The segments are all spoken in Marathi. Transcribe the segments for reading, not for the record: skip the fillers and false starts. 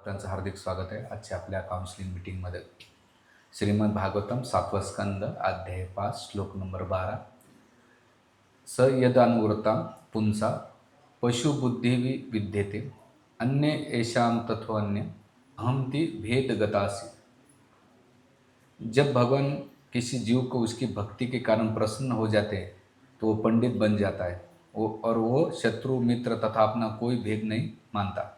त्यांचं हार्दिक स्वागत आहे आजच्या आपल्या काउन्सिलिंग मीटिंगमध्ये. श्रीमद भागवतम 7वा स्कंद अध्याय 5 श्लोक नंबर 12. स यदानुवृत्तां पुंसा पशुबुद्धि विद्यते अन्य येषां तत्वन्य अहम ति भेदगतासि. जब भगवान किसी जीव को उसकी भक्ति के कारण प्रसन्न हो जाते हैं तो वो पंडित बन जाता है और वो शत्रु मित्र तथा अपना कोई भेद नहीं मानता.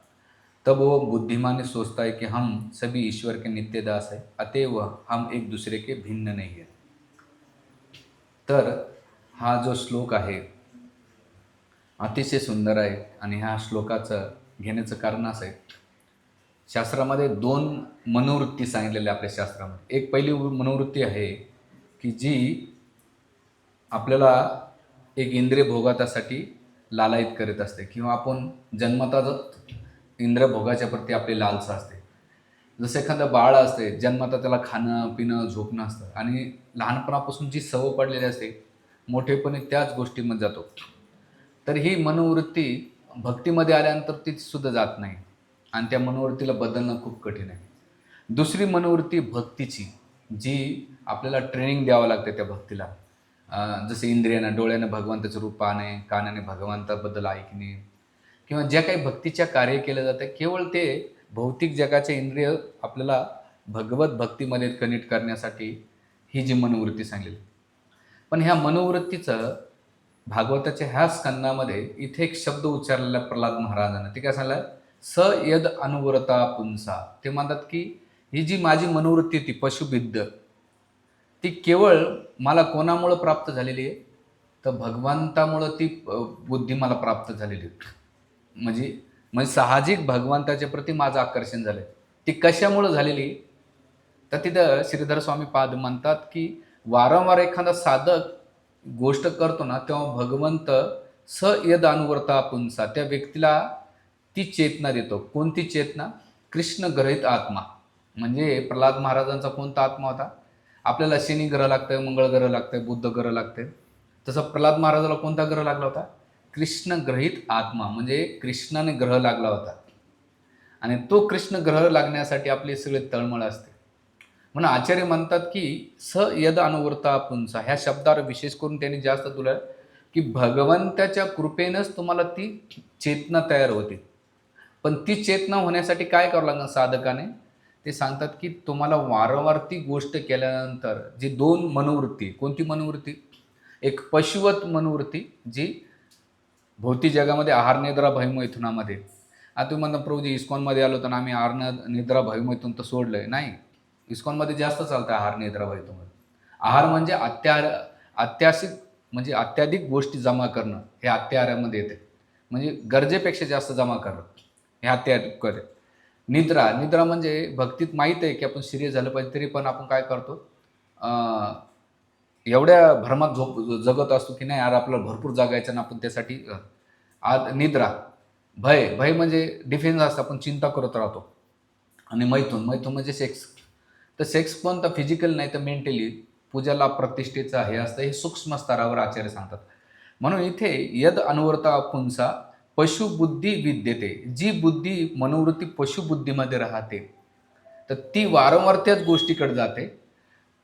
तब वो बुद्धिमान सोचता है कि हम सभी ईश्वर के नित्यदास है, अतएव हम एक दूसरे के भिन्न नहीं है. तर हा जो श्लोक आहे अतिशय सुंदर आहे आणि ह्या श्लोकाचं घेण्याचं कारण असं आहे, शास्त्रामध्ये दोन मनोवृत्ती सांगितलेल्या आपल्या शास्त्रामध्ये. एक पहिली मनोवृत्ती आहे की जी आपल्याला एक इंद्रिय भोगातासाठी लालायित करीत असते किंवा आपण जन्मताच इंद्रिय भोगाच्या प्रती आपली लालसा असते. जसं एखादं बाळ असते, जन्मता त्याला खाणं पिणं झोपणं असतं आणि लहानपणापासून जी सवय पडलेली असते मोठेपणी त्याच गोष्टीमध्ये जातो. तर ही मनोवृत्ती भक्तीमध्ये आल्यानंतर ती सुद्धा जात नाही आणि त्या मनोवृत्तीला बदलणं खूप कठीण आहे. दुसरी मनोवृत्ती भक्तीची, जी आपल्याला ट्रेनिंग द्यावं लागते त्या भक्तीला. जसे इंद्रियानं, डोळ्यानं भगवंताचं रूप पाहणे, कानाने भगवंताबद्दल ऐकणे किंवा ज्या काही भक्तीच्या कार्य केलं जातं, केवळ ते भौतिक जगाचे इंद्रिय आपल्याला भगवत भक्तीमध्ये कनेक्ट करण्यासाठी ही जी मनोवृत्ती सांगलेली. पण ह्या मनोवृत्तीचं भागवताच्या ह्या स्कंदामध्ये इथे एक शब्द उच्चारलेला प्रल्हाद महाराजांना. ते काय सांगलं? स यद अनुवरता पुंसा. ते म्हणतात की ही जी माझी मनोवृत्ती होती पशुबिद्ध, ती केवळ मला कोणामुळं प्राप्त झालेली आहे? तर भगवंतामुळं ती बुद्धी मला प्राप्त झालेली आहे. म्हणजे साहजिक भगवंताच्या प्रती माझं आकर्षण झालं. ती कशामुळं झालेली? तर तिथं श्रीधर स्वामी पाद म्हणतात की वारंवार एखादा साधक गोष्ट करतो ना, तेव्हा भगवंत स यद अनुवर्ता पुंसा त्या व्यक्तीला ती चेतना देतो. कोणती चेतना? कृष्ण ग्रहित आत्मा. म्हणजे प्रल्हाद महाराजांचा कोणता आत्मा होता? आपल्याला शनी ग्रह लागतंय, मंगळ ग्रह लागतंय, बुद्ध ग्रह लागतंय. तसं प्रल्हाद महाराजाला कोणता ग्रह लागला होता? कृष्ण ग्रहित आत्मा. म्हणजे कृष्णाने ग्रह लागला होता आणि तो कृष्ण ग्रह लागण्यासाठी आपले सगळे तळमळ असते. म्हणून आचार्य म्हणतात की स यद अनुवर्ता पुंसा ह्या शब्दावर विशेष करून त्यांनी जास्त तुला की भगवंताच्या कृपेनंच तुम्हाला ती चेतना तयार होते. पण ती चेतना होण्यासाठी काय करावं लागणार साधकाने? ते सांगतात की तुम्हाला वारंवार ती गोष्ट केल्यानंतर जी दोन मनोवृत्ती, कोणती मनोवृत्ती? एक पशुवत मनोवृत्ती, जी भौतिक जगामध्ये आहार निद्रा भयमैथुनामध्ये. आता तुम्ही म्हणता प्रभूजी इस्कॉनमध्ये आलो तर आम्ही आहार निद्रा भयमैथुन तर सोडलंय. नाही, इस्कॉनमध्ये जास्त चालतं आहार निद्रा भयमैथुन. आहार म्हणजे अत्याशिक म्हणजे अत्याधिक गोष्टी जमा करणं, हे अत्याहारामध्ये येते. म्हणजे गरजेपेक्षा जास्त जमा करणं हे अत्याहार. निद्रा म्हणजे भक्तीत माहीत आहे की आपण सिरियस झालं पाहिजे, तरी पण आपण काय करतो, एवढ्या भ्रमात जगत असतो की नाही यार आपल्याला भरपूर जगायचं ना, आपण त्यासाठी निद्रा. भय म्हणजे डिफेन्स असतं, आपण चिंता करत राहतो. आणि मैथुन म्हणजे सेक्स. तर सेक्स पण तर फिजिकल नाही तर मेंटली पूजाला प्रतिष्ठेचं हे असतं. हे सूक्ष्म स्तरावर आचार्य सांगतात. म्हणून इथे यद अनुवर्ता पुंसा पशुबुद्धी विद्यते. जी बुद्धी मनोवृत्ती पशुबुद्धीमध्ये राहते तर ती वारंवार त्याच गोष्टीकडे जाते.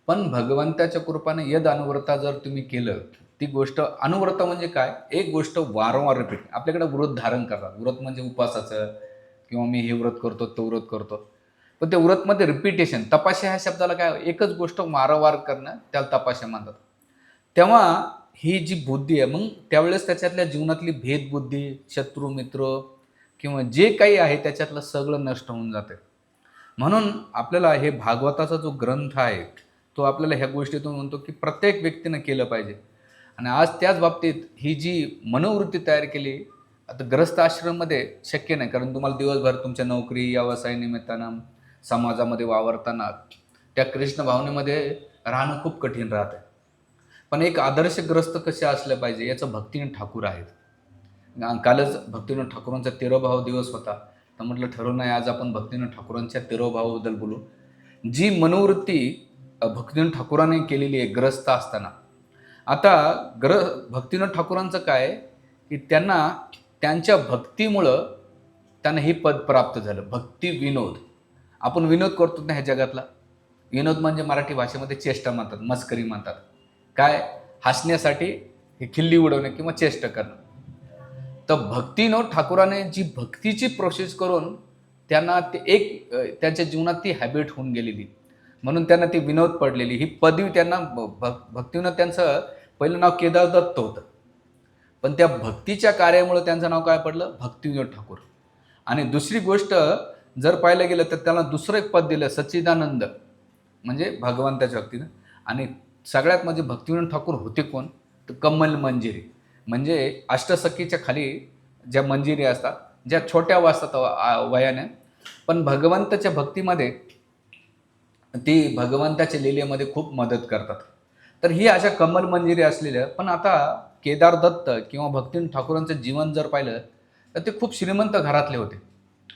पण भगवंताच्या कृपाने यद अनुव्रता जर तुम्ही केलं, ती गोष्ट अनुव्रता म्हणजे काय? एक गोष्ट वारंवार रिपीट. आपल्याकडे व्रत धारण करतात. व्रत म्हणजे उपवासाचं किंवा मी हे व्रत करतो तो व्रत करतो. पण ते व्रतमध्ये रिपिटेशन, तपस्या ह्या शब्दाला काय? एकच गोष्ट वारंवार करणं, त्याला तपस्या म्हणतात. तेव्हा ही जी बुद्धी आहे, मग त्यावेळेस त्याच्यातल्या जीवनातली भेदबुद्धी, शत्रू मित्र किंवा जे काही आहे त्याच्यातलं सगळं नष्ट होऊन जाते. म्हणून आपल्याला हे भागवताचा जो ग्रंथ आहे तो आपल्याला ह्या गोष्टीतून म्हणतो की प्रत्येक व्यक्तीनं केलं पाहिजे. आणि आज त्याच बाबतीत ही जी मनोवृत्ती तयार केली, आता ग्रस्त आश्रममध्ये शक्य नाही, कारण तुम्हाला दिवसभर तुमच्या नोकरी व्यवसाय निमित्तानं समाजामध्ये वावरताना त्या कृष्ण भावनेमध्ये राहणं खूप कठीण राहतं. पण एक आदर्श ग्रस्त कसे असले पाहिजे याचं भक्तिनाथ ठाकूर आहेत. कालच भक्तिनाथ ठाकूरांचा 13वा दिवस होता, तर म्हटलं ठरवून आहे आज आपण भक्तिनाथ ठाकूरांच्या 13वाबद्दल बोलू. जी मनोवृत्ती भक्तिनाथ ठाकूरांनी केलेली आहे ग्रस्त असताना. आता भक्तिनाथ ठाकूरांचं काय की त्यांना त्यांच्या भक्तीमुळं त्यांना ही पद प्राप्त झालं, भक्ती विनोद. आपण विनोद करतो ना ह्या जगातला. विनोद म्हणजे मराठी भाषेमध्ये चेष्टा म्हणतात, मस्करी म्हणतात. काय? हसण्यासाठी हे खिल्ली उडवणे किंवा चेष्टा करणं. तर भक्तीनं ठाकूराने जी भक्तीची प्रोसेस करून त्यांना ते त्यांच्या जीवनात ती हॅबिट होऊन गेलेली. म्हणून त्यांना ती विनोद पडलेली. ही पदवी त्यांना भक्तीनं त्यांचं पहिलं नाव केदार दत्त होतं. पण त्या भक्तीच्या कार्यामुळे त्यांचं नाव काय पडलं? भक्तिविनोद ठाकूर. आणि दुसरी गोष्ट जर पाहायला गेलं तर त्याला दुसरं एक पद दिलं, सच्चिदानंद, म्हणजे भगवंताच्या भक्तीनं. आणि सगळ्यात म्हणजे भक्तिविनोद ठाकूर होते कोण? तर कमल मंजिरी, म्हणजे अष्टसखीच्या खाली ज्या मंजिरी असतात, ज्या छोट्या असतात वयाने, पण भगवंताच्या भक्तीमध्ये ती भगवंताच्या लीलेमध्ये खूप मदत करतात. तर ही अशा कमल मंजिरी असलेल्या. पण आता केदार दत्त किंवा भक्तिविनोद ठाकूरांचं जीवन जर पाहिलं तर ते खूप श्रीमंत घरातले होते.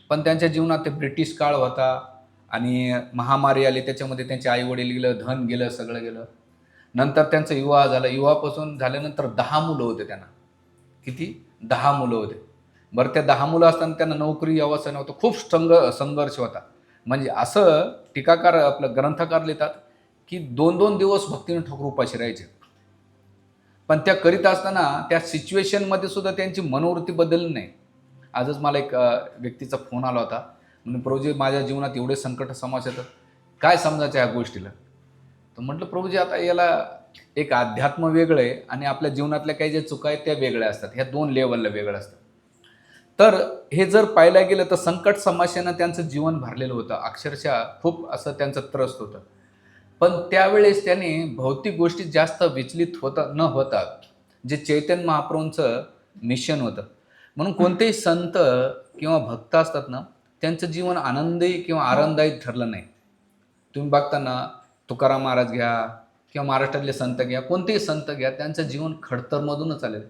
पण त्यांच्या जीवनात ते ब्रिटिश काळ होता आणि महामारी आली, त्याच्यामध्ये त्यांचे आईवडील गेलं, धन गेलं, सगळं गेलं. नंतर त्यांचा विवाह झाला. विवाहापासून झाल्यानंतर 10 मुलं होते त्यांना. किती? 10 मुलं होते. बरं, त्या 10 मुलं असताना त्यांना नोकरी व्यवसाय नव्हतं. खूप संघर्ष होता. म्हणजे असं टीकाकार आपलं ग्रंथकार लिहितात की 2-2 दिवस भक्तिविनोद ठाकूर उपाशी राहायचे. पण त्या करीत असताना त्या सिच्युएशनमध्ये सुद्धा त्यांची मनोवृत्ती बदलली नाही. आजच मला एक व्यक्तीचा फोन आला होता. म्हणजे प्रभूजी, माझ्या जीवनात एवढे संकट समास येतात, काय समजायचं ह्या गोष्टीला? तर म्हटलं, प्रभूजी आता याला एक अध्यात्म वेगळं आहे आणि आपल्या जीवनातल्या काही ज्या चुका आहेत त्या वेगळ्या असतात. ह्या 2 लेवलला वेगळं असतं. तर हे जर पाहायला गेलं तर संकट समस्येनं त्यांचं जीवन भरलेलं होतं. अक्षरशः खूप असं त्यांचं त्रस्त होतं. पण त्यावेळेस त्याने भौतिक गोष्टीत जास्त विचलित न होता जे चैतन्य महाप्रभूंचं मिशन होतं. म्हणून कोणतेही संत किंवा भक्त असतात ना, त्यांचं जीवन आनंदी किंवा आरामदायी ठरलं नाही. तुम्ही बघताना तुकाराम महाराज घ्या किंवा महाराष्ट्रातले संत घ्या, कोणतेही संत घ्या, त्यांचं जीवन खडतरमधूनच आलेलं.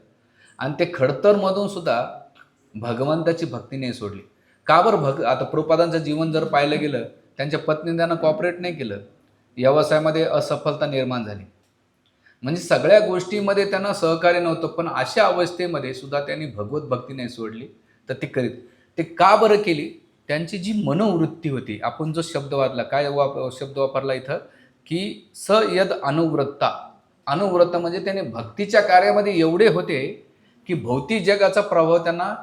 आणि ते खडतरमधून सुद्धा भगवंताची भक्ती नाही सोडली. का बरं? आता प्रभुपादांचं जीवन जर पाहिलं गेलं, त्यांच्या पत्नीने त्यांना कॉपरेट नाही केलं. व्यवसायामध्ये असफलता निर्माण झाली. म्हणजे सगळ्या गोष्टीमध्ये त्यांना सहकार्य नव्हतं. पण अशा अवस्थेमध्ये सुद्धा त्यांनी भगवत भक्ती नाही सोडली. तर ती करीत. ते का बरं केली? त्यांची जी मनोवृत्ती होती, आपण जो शब्द वाचला, काय शब्द वापरला इथं, की यद अनुवृत्ता. अनुवृत्ता म्हणजे त्याने भक्तीच्या कार्यामध्ये एवढे होते की भौतिक जगाचा प्रभाव त्यांना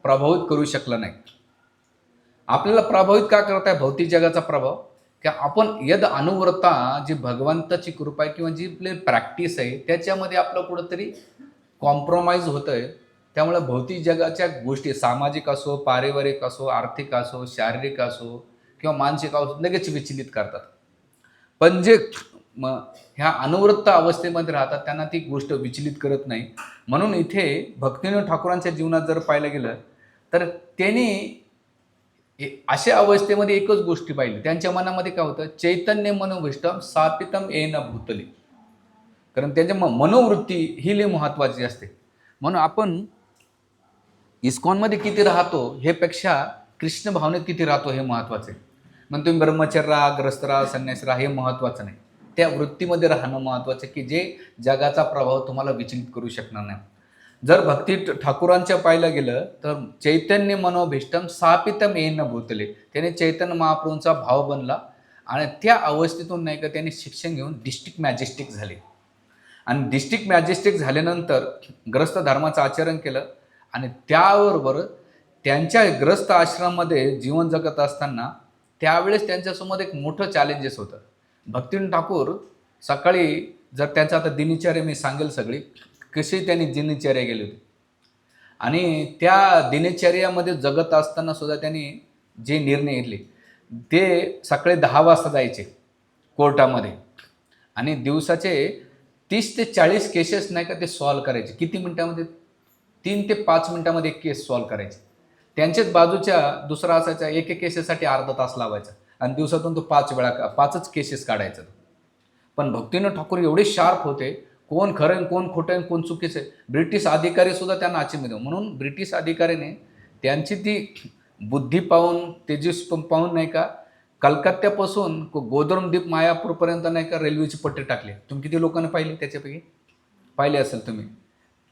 प्रभावित करू शकला नाही. आपल्याला प्रभावित का करत आहे भौतिक जगाचा प्रभाव? की आपण यद अनुवृत्ता, जी भगवंताची कृपा आहे किंवा जी आपली प्रॅक्टिस आहे, त्याच्यामध्ये आपलं कुठंतरी कॉम्प्रोमाइज होतं आहे. त्यामुळे भौतिक जगाच्या गोष्टी, सामाजिक असो, पारिवारिक असो, आर्थिक असो, शारीरिक असो किंवा मानसिक असो, लगेच विचलित करतात. पण जे ह्या अनुवृत्त अवस्थेमध्ये राहतात त्यांना ती गोष्ट विचलित करत नाही. म्हणून इथे भक्तिविनोद ठाकूरांच्या जीवनात जर पाहिलं गेलं तर त्यांनी अशा अवस्थेमध्ये एकच गोष्टी पाहिली. त्यांच्या मनामध्ये काय होतं? चैतन्य मनोभीष्टम स्थापितम येन भूतली. कारण त्यांच्या मनोवृत्ती ही लई महत्त्वाची असते. म्हणून आपण इस्कॉनमध्ये किती राहतो हे पेक्षा कृष्ण भावनेत किती राहतो हे महत्त्वाचं आहे. मग तुम्ही ब्रह्मचर्य राहा, ग्रस्त राहा, संन्यासी राहा, हे महत्त्वाचं नाही. त्या वृत्तीमध्ये राहणं महत्त्वाचं, की जे जगाचा प्रभाव तुम्हाला विचलित करू शकणार नाही. जर भक्ती ठाकूरांच्या पाहिलं गेलं तर चैतन्य मनोभीष्टम स्थापितम येन भूतले. त्याने चैतन्य महाप्रभूंचा भाव बनला आणि त्या अवस्थेतून नाही का त्यांनी शिक्षण घेऊन डिस्ट्रिक्ट मॅजेस्टिक झाले. आणि डिस्ट्रिक्ट मॅजेस्टिक झाल्यानंतर ग्रस्त धर्माचं आचरण केलं आणि त्याबरोबर त्यांच्या ग्रस्त आश्रमामध्ये जीवन जगत असताना त्यावेळेस त्यांच्यासमोर एक मोठं चॅलेंजेस होतं. भक्तिविनोद ठाकूर सकाळी, जर त्यांचं आता दिनचर्या मी सांगेल सगळी, कशी त्यांनी दिनचर्या केली होती. आणि त्या दिनचर्यामध्ये जगत असताना सुद्धा त्यांनी जे निर्णय घेतले ते सकाळी 10 वाजता जायचे कोर्टामध्ये आणि दिवसाचे 30 ते 40 केसेस नाही का ते सॉल्व करायचे. किती मिनिटामध्ये? 3 ते 5 मिनिटामध्ये एक केस सॉल्व करायचे. त्यांच्याच बाजूच्या दुसरा असायचा, एक केसेससाठी अर्धा तास लावायचा आणि दिवसातून तो 5च केसेस काढायचा. पण भक्तिविनोद ठाकूर एवढे शार्प होते, कोण खरं कोण खोटं कोण चुकीचं आहे. ब्रिटिश अधिकारी सुद्धा त्यांना अचंबित. म्हणून ब्रिटिश अधिकाऱ्याने त्यांची ती बुद्धी पाहून, तेजस पाहून नाही का, कलकत्त्यापासून गोधर्मदीप मायापूरपर्यंत नाही का रेल्वेची पट्टी टाकली. तुम्ही किती लोकांना पाहिले त्याच्यापैकी? पाहिले असेल तुम्ही.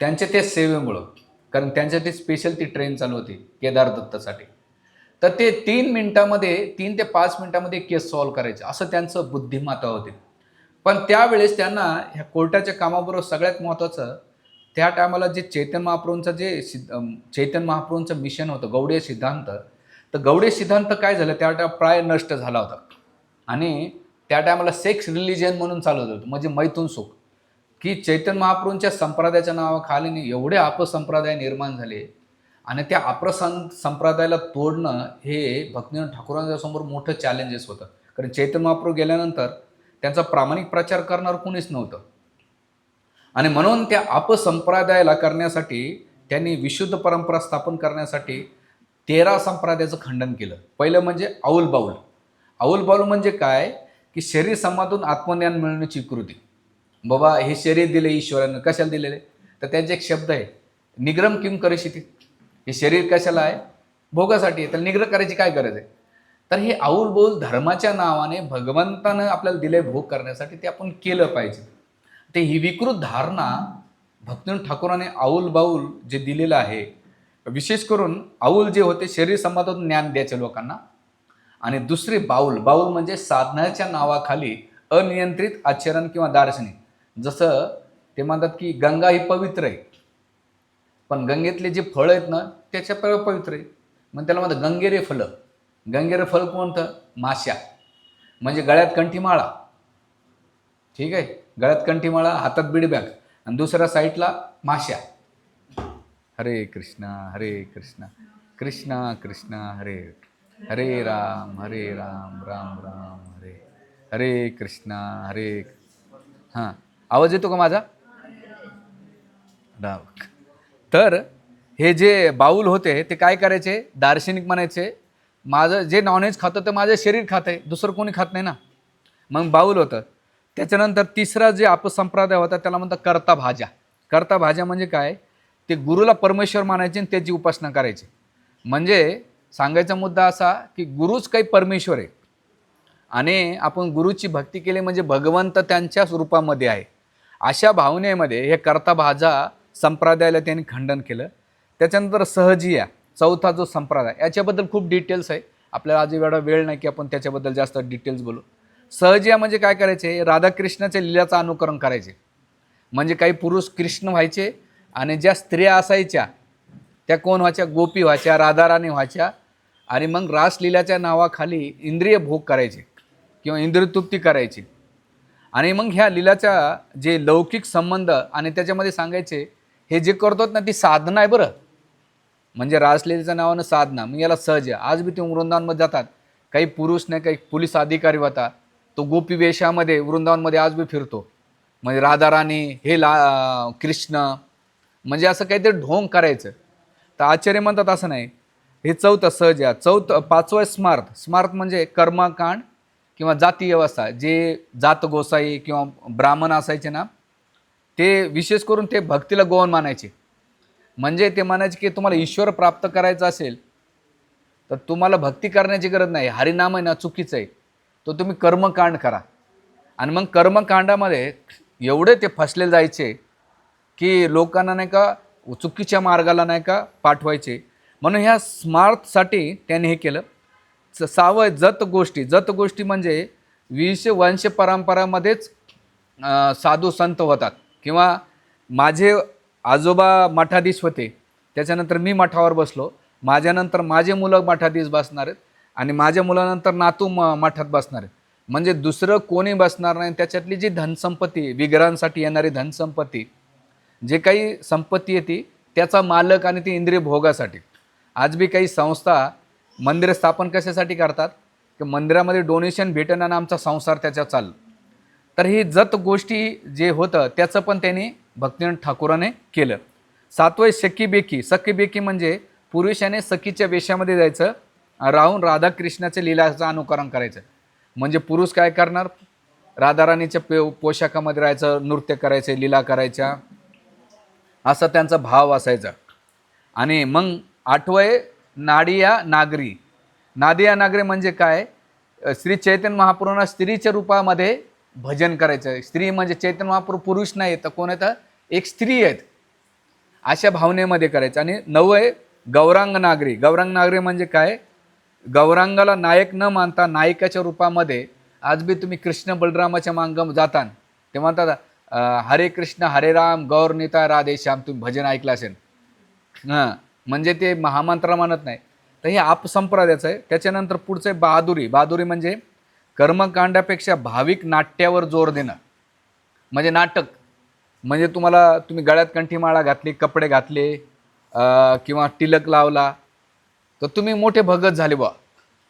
त्यांच्या त्या सेवेमुळं, कारण त्यांच्यासाठी स्पेशल ती ट्रेन चालू होती केदार दत्तासाठी. तर ते 3 मिनिटामध्ये 3 ते 5 मिनिटामध्ये केस सॉल्व्ह करायचे, असं त्यांचं बुद्धिमत्ता होते. पण त्यावेळेस त्यांना ह्या कोर्टाच्या कामाबरोबर सगळ्यात महत्त्वाचं, त्या टायमाला जे चैतन्य महाप्रभूंचं मिशन होतं गौडीय सिद्धांत. तर गौडीय सिद्धांत काय झालं, त्या प्राय नष्ट झाला होता. आणि त्या टायमाला सेक्स रिलिजन म्हणून चालत होतं, म्हणजे मैथून सुख, की चैतन्य महाप्रभूंच्या संप्रदायाच्या नावाखाली एवढे अपसंप्रदाय निर्माण झाले. आणि त्या संप्रदायाला तोडणं हे भक्तिविनोद ठाकूरांच्या समोर मोठं चॅलेंजेस होतं. कारण चैतन्य महाप्रभू गेल्यानंतर त्यांचा प्रामाणिक प्रचार करणार कोणीच नव्हतं. आणि म्हणून त्या अपसंप्रदायाला करण्यासाठी त्यांनी विशुद्ध परंपरा स्थापन करण्यासाठी 13 संप्रदायाचं खंडन केलं. पहिलं म्हणजे औल बाऊल. औल बाऊल म्हणजे काय, की शरीर समाधून आत्मज्ञान मिळवण्याची कृती. बाबा हे शरीर दिले ईश्वरानं, कशाला दिलेले, तर त्यांचे एक शब्द आहे, निग्रम किम करिष्यति. हे शरीर कशाला आहे, भोगासाठी आहे, तर निग्रह करायची काय गरज आहे. तर हे औल बाऊल धर्माच्या नावाने भगवंतानं आपल्याला दिले भोग करण्यासाठी ते आपण केलं पाहिजे. ते ही विकृत धारणा भक्तिविनोद ठाकूरांनी औल बाऊल जे दिलेलं आहे, विशेष करून औल जे होते शरीर संबंधातून ज्ञान द्यायचे लोकांना. आणि दुसरे बाऊल म्हणजे साधनाच्या नावाखाली अनियंत्रित आचरण किंवा दार्शनिक. जसं ते म्हणतात की गंगा ही पवित्र आहे, पण गंगेतले जे फळ आहेत ना त्याच्या पवित्र आहे, मग त्याला म्हणतात गंगेरे फलं. गंगेरे फल कोणतं, माश्या. म्हणजे गळ्यात कंठीमाळा, ठीक आहे, गळ्यात कंठीमाळा, हातात बीडबॅग, आणि दुसऱ्या साईडला माश्या. हरे कृष्णा कृष्णा कृष्णा हरे हरे राम राम राम हरे हरे कृष्णा हरे. हां, आवाज येतो का माझा? तर हे जे बाऊल होते ते काय करायचे, दार्शनिक म्हणायचे, माझं जे नॉनव्हेज खातं ते माझं शरीर खात आहे, दुसरं कोणी खात नाही ना. मग बाऊल होतं. त्याच्यानंतर तिसरा जे अपसंप्रदाय होता त्याला म्हणतात कर्ता भाज्या. कर्ता भाज्या म्हणजे काय, ते गुरुला परमेश्वर मानायचे आणि त्याची उपासना करायची. म्हणजे सांगायचा मुद्दा असा की गुरुच काही परमेश्वर आहे आणि आपण गुरुची भक्ती केली म्हणजे भगवंत त्यांच्याच रूपामध्ये आहे, अशा भावनेमध्ये हे कर्ता भाजा संप्रदायाला त्यांनी खंडन केलं. त्याच्यानंतर सहजिया, चौथा जो संप्रदाय, याच्याबद्दल खूप डिटेल्स आहे, आपल्याला आज एवढा वेळ नाही की आपण त्याच्याबद्दल जास्त डिटेल्स बोलू. सहजिया म्हणजे काय करायचे, राधाकृष्णाच्या लीलाचं अनुकरण करायचे. म्हणजे काही पुरुष कृष्ण व्हायचे आणि ज्या स्त्रिया असायच्या त्या कोण व्हायच्या, गोपी व्हायच्या, राधाराणी व्हायच्या. आणि मग रासलीलाच्या नावाखाली इंद्रिय भोग करायचे किंवा इंद्रियतृप्ती करायची. आणि मग ह्या लीलाच्या जे लौकिक संबंध आणि त्याच्यामध्ये सांगायचे हे जे करतात ना ती साधना आहे बरं. म्हणजे रासलीलेच्या नावानं साधना, मग याला सहज. आज बी ते वृंदावनमध्ये जातात, काही पुरुष नाही काही पोलीस अधिकारी होता, तो गोपी वेशामध्ये वृंदावनमध्ये आज बी फिरतो. म्हणजे राधाराणी हे कृष्ण, म्हणजे असं काहीतरी ढोंग करायचं. तर आचार्य म्हणतात असं नाही. हे चौथं सहज. पाचवं स्मार्त. स्मार्त म्हणजे कर्मकांड किंवा जाती व्यवस्था. जे जात गोसाई किंवा ब्राह्मण असायचे ना, ते विशेष करून ते भक्तीला गौण मानायचे. म्हणजे ते म्हणायचे की तुम्हाला ईश्वर प्राप्त करायचं असेल तर तुम्हाला भक्ती करण्याची गरज नाही, हरिनाम आहे ना चुकीचं आहे, तो तुम्ही कर्मकांड करा. आणि मग कर्मकांडामध्ये एवढे ते फसले जायचे की लोकांना नाही का चुकीच्या मार्गाला नाही का पाठवायचे. म्हणून ह्या स्मार्थसाठी त्यांनी हे केलं. सावय जत गोष्टी म्हणजे वंश परंपरामध्येच साधू संत होतात किंवा माझे आजोबा मठाधीश होते, त्याच्यानंतर मी मठावर बसलो, माझ्यानंतर माझे मुलं मठाधीश बसणार आहेत आणि माझ्या मुलानंतर नातू मठात बसणार आहेत. म्हणजे दुसरं कोणी बसणार नाही. त्याच्यातली जी धनसंपत्ती, विग्रहांसाठी येणारी धनसंपत्ती, जे काही संपत्ती येते त्याचा मालक आणि ती इंद्रिय भोगासाठी. आज बी काही संस्था मंदिर स्थापन कशासाठी करतात की मंदिरामध्ये डोनेशन भेटणं आणि आमचा संसार त्याच्यात चाललं. तर ही जत गोष्टी जे होतं त्याचं पण त्यांनी भक्तिविनोद ठाकूराने केलं. सातवं सखी बेकी म्हणजे पुरुषाने सखीच्या वेशामध्ये जायचं, राहून राधाकृष्णाच्या लीलाचं अनुकरण करायचं. म्हणजे पुरुष काय करणार, राधाराणीच्या पोशाखामध्ये राहायचं, नृत्य करायचे, लीला करायच्या, असा त्यांचा भाव असायचा. आणि मग आठवं नाडिया नागरी म्हणजे काय, श्री चैतन्य महाप्रभूंना स्त्रीच्या रूपामध्ये भजन करायचं. स्त्री म्हणजे चैतन्य महाप्रभू पुरुष नाही तर कोण येतं, एक स्त्री आहेत, अशा भावनेमध्ये करायचं. आणि नवं गौरांग नागरी म्हणजे काय, गौरांगाला नायक न मानता नायकाच्या रूपामध्ये आज बी तुम्ही कृष्ण बलरामाच्या मांग जातान ते म्हणतात हरे कृष्ण हरे राम गौर निता राधे श्याम. तुम्ही भजन ऐकलं असेल. हां, म्हणजे ते महामंत्र म्हणत नाही. तर हे आपसंप्रदायाचं आहे. त्याच्यानंतर पुढचं आहे बहादुरी. बहादुरी म्हणजे कर्मकांडापेक्षा भाविक नाट्यावर जोर देणं. म्हणजे नाटक, म्हणजे तुम्ही गळ्यात कंठीमाळा घातली, कपडे घातले किंवा टिलक लावला तर तुम्ही मोठे भगत झाले बा,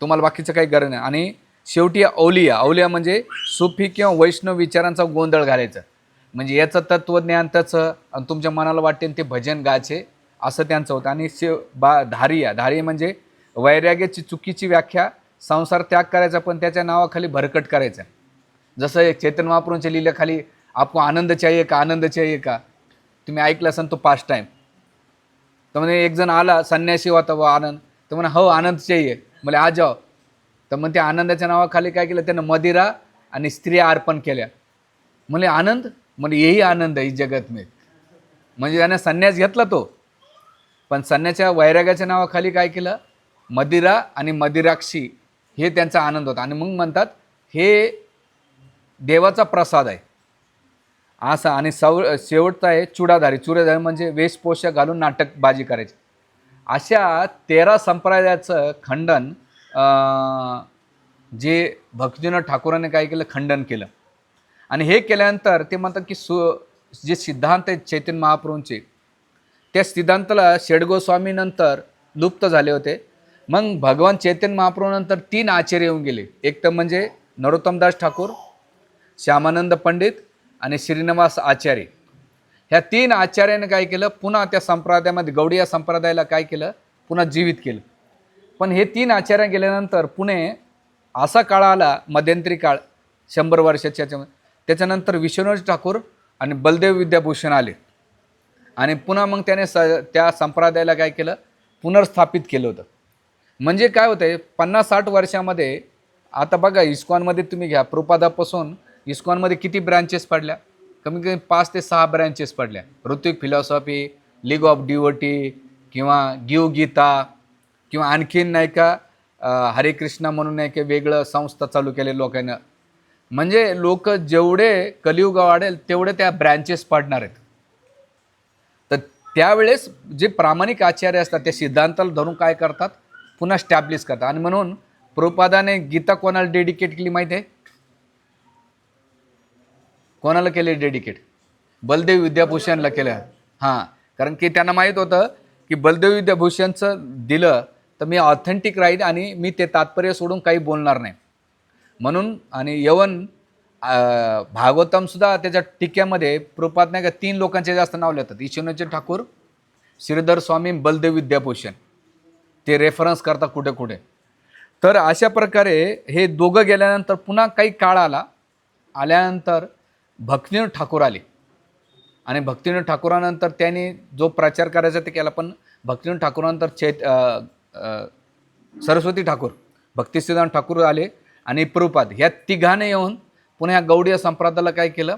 तुम्हाला बाकीचं काही गरज नाही. आणि शेवटी अवलिया. अवलिया म्हणजे सुफी किंवा वैष्णव विचारांचा गोंधळ घालायचं. म्हणजे याचं तत्त्वज्ञान त्याचं आणि तुमच्या मनाला वाटते ते भजन गायचे असं त्यांचं होतं. आणि धारिया. धारिया म्हणजे वैराग्याची चुकीची व्याख्या, संसार त्याग करायचा पण त्याच्या नावाखाली भरकट करायचं. जसं चैतन्य महाप्रभूंच्या लिहिल्याखाली आपको आनंद चाहिए का, आनंद चाहिए का, तुम्ही ऐकलं असाल तो पास्ट टाईम. तर म्हणजे एक जण आला संन्यासी होता व आनंद, तर म्हणा हो आनंद चाहिए, म्हणजे आ जाओ. तर मग त्या आनंदाच्या नावाखाली काय केलं त्यानं, मदिरा आणि स्त्रिया अर्पण केल्या. म्हणजे आनंद, म्हणजे यही आनंद आहे इस जगत में. म्हणजे त्याने संन्यास घेतला तो, पण संन्याच्या वैराग्याच्या नावाखाली काय केलं, मदिरा आणि मदिराक्षी हे त्यांचा आनंद होता. आणि मग म्हणतात हे देवाचा प्रसाद आहे असा. आणि शेवटचा आहे चुडाधारी. चुडाधारी म्हणजे वेशपोषा घालून नाटकबाजी करायची. अशा 13 संप्रदायाचं खंडन जे भक्तिविनोद ठाकूरांनी काय केलं, खंडन केलं. आणि हे केल्यानंतर ते म्हणतात की जे सिद्धांत आहेत चैतन्य महाप्रभूंचे, त्या सिद्धांताला षडगोस्वामीनंतर लुप्त झाले होते. मग भगवान चैतन्य महाप्रभूनंतर 3 आचार्य येऊन गेले. एक तर म्हणजे नरोत्तमदास ठाकूर, श्यामानंद पंडित आणि श्रीनिवास आचार्य. ह्या 3 आचार्याने काय केलं, पुन्हा त्या संप्रदायामध्ये गौडीय संप्रदायाला काय केलं, पुन्हा जीवित केलं. पण हे 3 आचार्य गेल्यानंतर पुणे असा काळ आला, मध्यंतरी काळ 100 वर्षाच्या. त्याच्यानंतर विश्वनाथ ठाकूर आणि बलदेव विद्याभूषण आले. आणि पुन्हा मग त्याने त्या संप्रदायाला काय केलं, पुनर्स्थापित केलं होतं. म्हणजे काय होतं 50-60 वर्षामध्ये. आता बघा इस्कॉनमध्ये तुम्ही घ्या, प्रभुपादापासून इस्कॉनमध्ये किती ब्रँचेस पडल्या, कमी कमी 5 ते 6 ब्रँचेस पडल्या. ऋत्विक फिलॉसॉफी, लीग ऑफ डिवोटी किंवा गिव गीता किंवा आणखीन नाही का हरे कृष्णा म्हणून नाही का वेगळं संस्था चालू केले लोकांना. म्हणजे लोक जेवढे कलियुग वाढेल तेवढे त्या ब्रँचेस पडणार आहेत. तर त्यावेळेस जे प्रामाणिक आचार्य असतात त्या सिद्धांताला धरून काय करतात, पुन्हा स्टॅब्लिश करतात. आणि म्हणून प्रभुपादाने गीता कोणाला डेडिकेट केली माहिती आहे, कोणाला केले डेडिकेट, बलदेव विद्याभूषणला केलं. हां, कारण की त्यांना माहीत होतं की बलदेव विद्याभूषणचं दिलं तर मी ऑथेंटिक राहील आणि मी ते तात्पर्य सोडून काही बोलणार नाही म्हणून. आणि यवन भागवतमसुद्धा त्याच्या टीक्यामध्ये प्रभुपाद नाही का 3 लोकांचे जास्त नाव लिहितात, विश्वनाथ ठाकूर, श्रीधर स्वामी, बलदेव विद्याभूषण. ते रेफरन्स करतात कुठे कुठे. तर अशा प्रकारे हे दोघं गेल्यानंतर पुन्हा काही काळ आल्यानंतर भक्तिविनोद ठाकूर आले. आणि भक्तिविनोद ठाकूरानंतर त्यांनी जो प्रचार करायचा ते केला. पण भक्तिविनोद ठाकूरानंतर सरस्वती ठाकूर, भक्तिसिद्धांत ठाकूर आले आणि प्रभुपाद, ह्या तिघाने येऊन पुन्हा ह्या गौडीय संप्रदायाला काय केलं,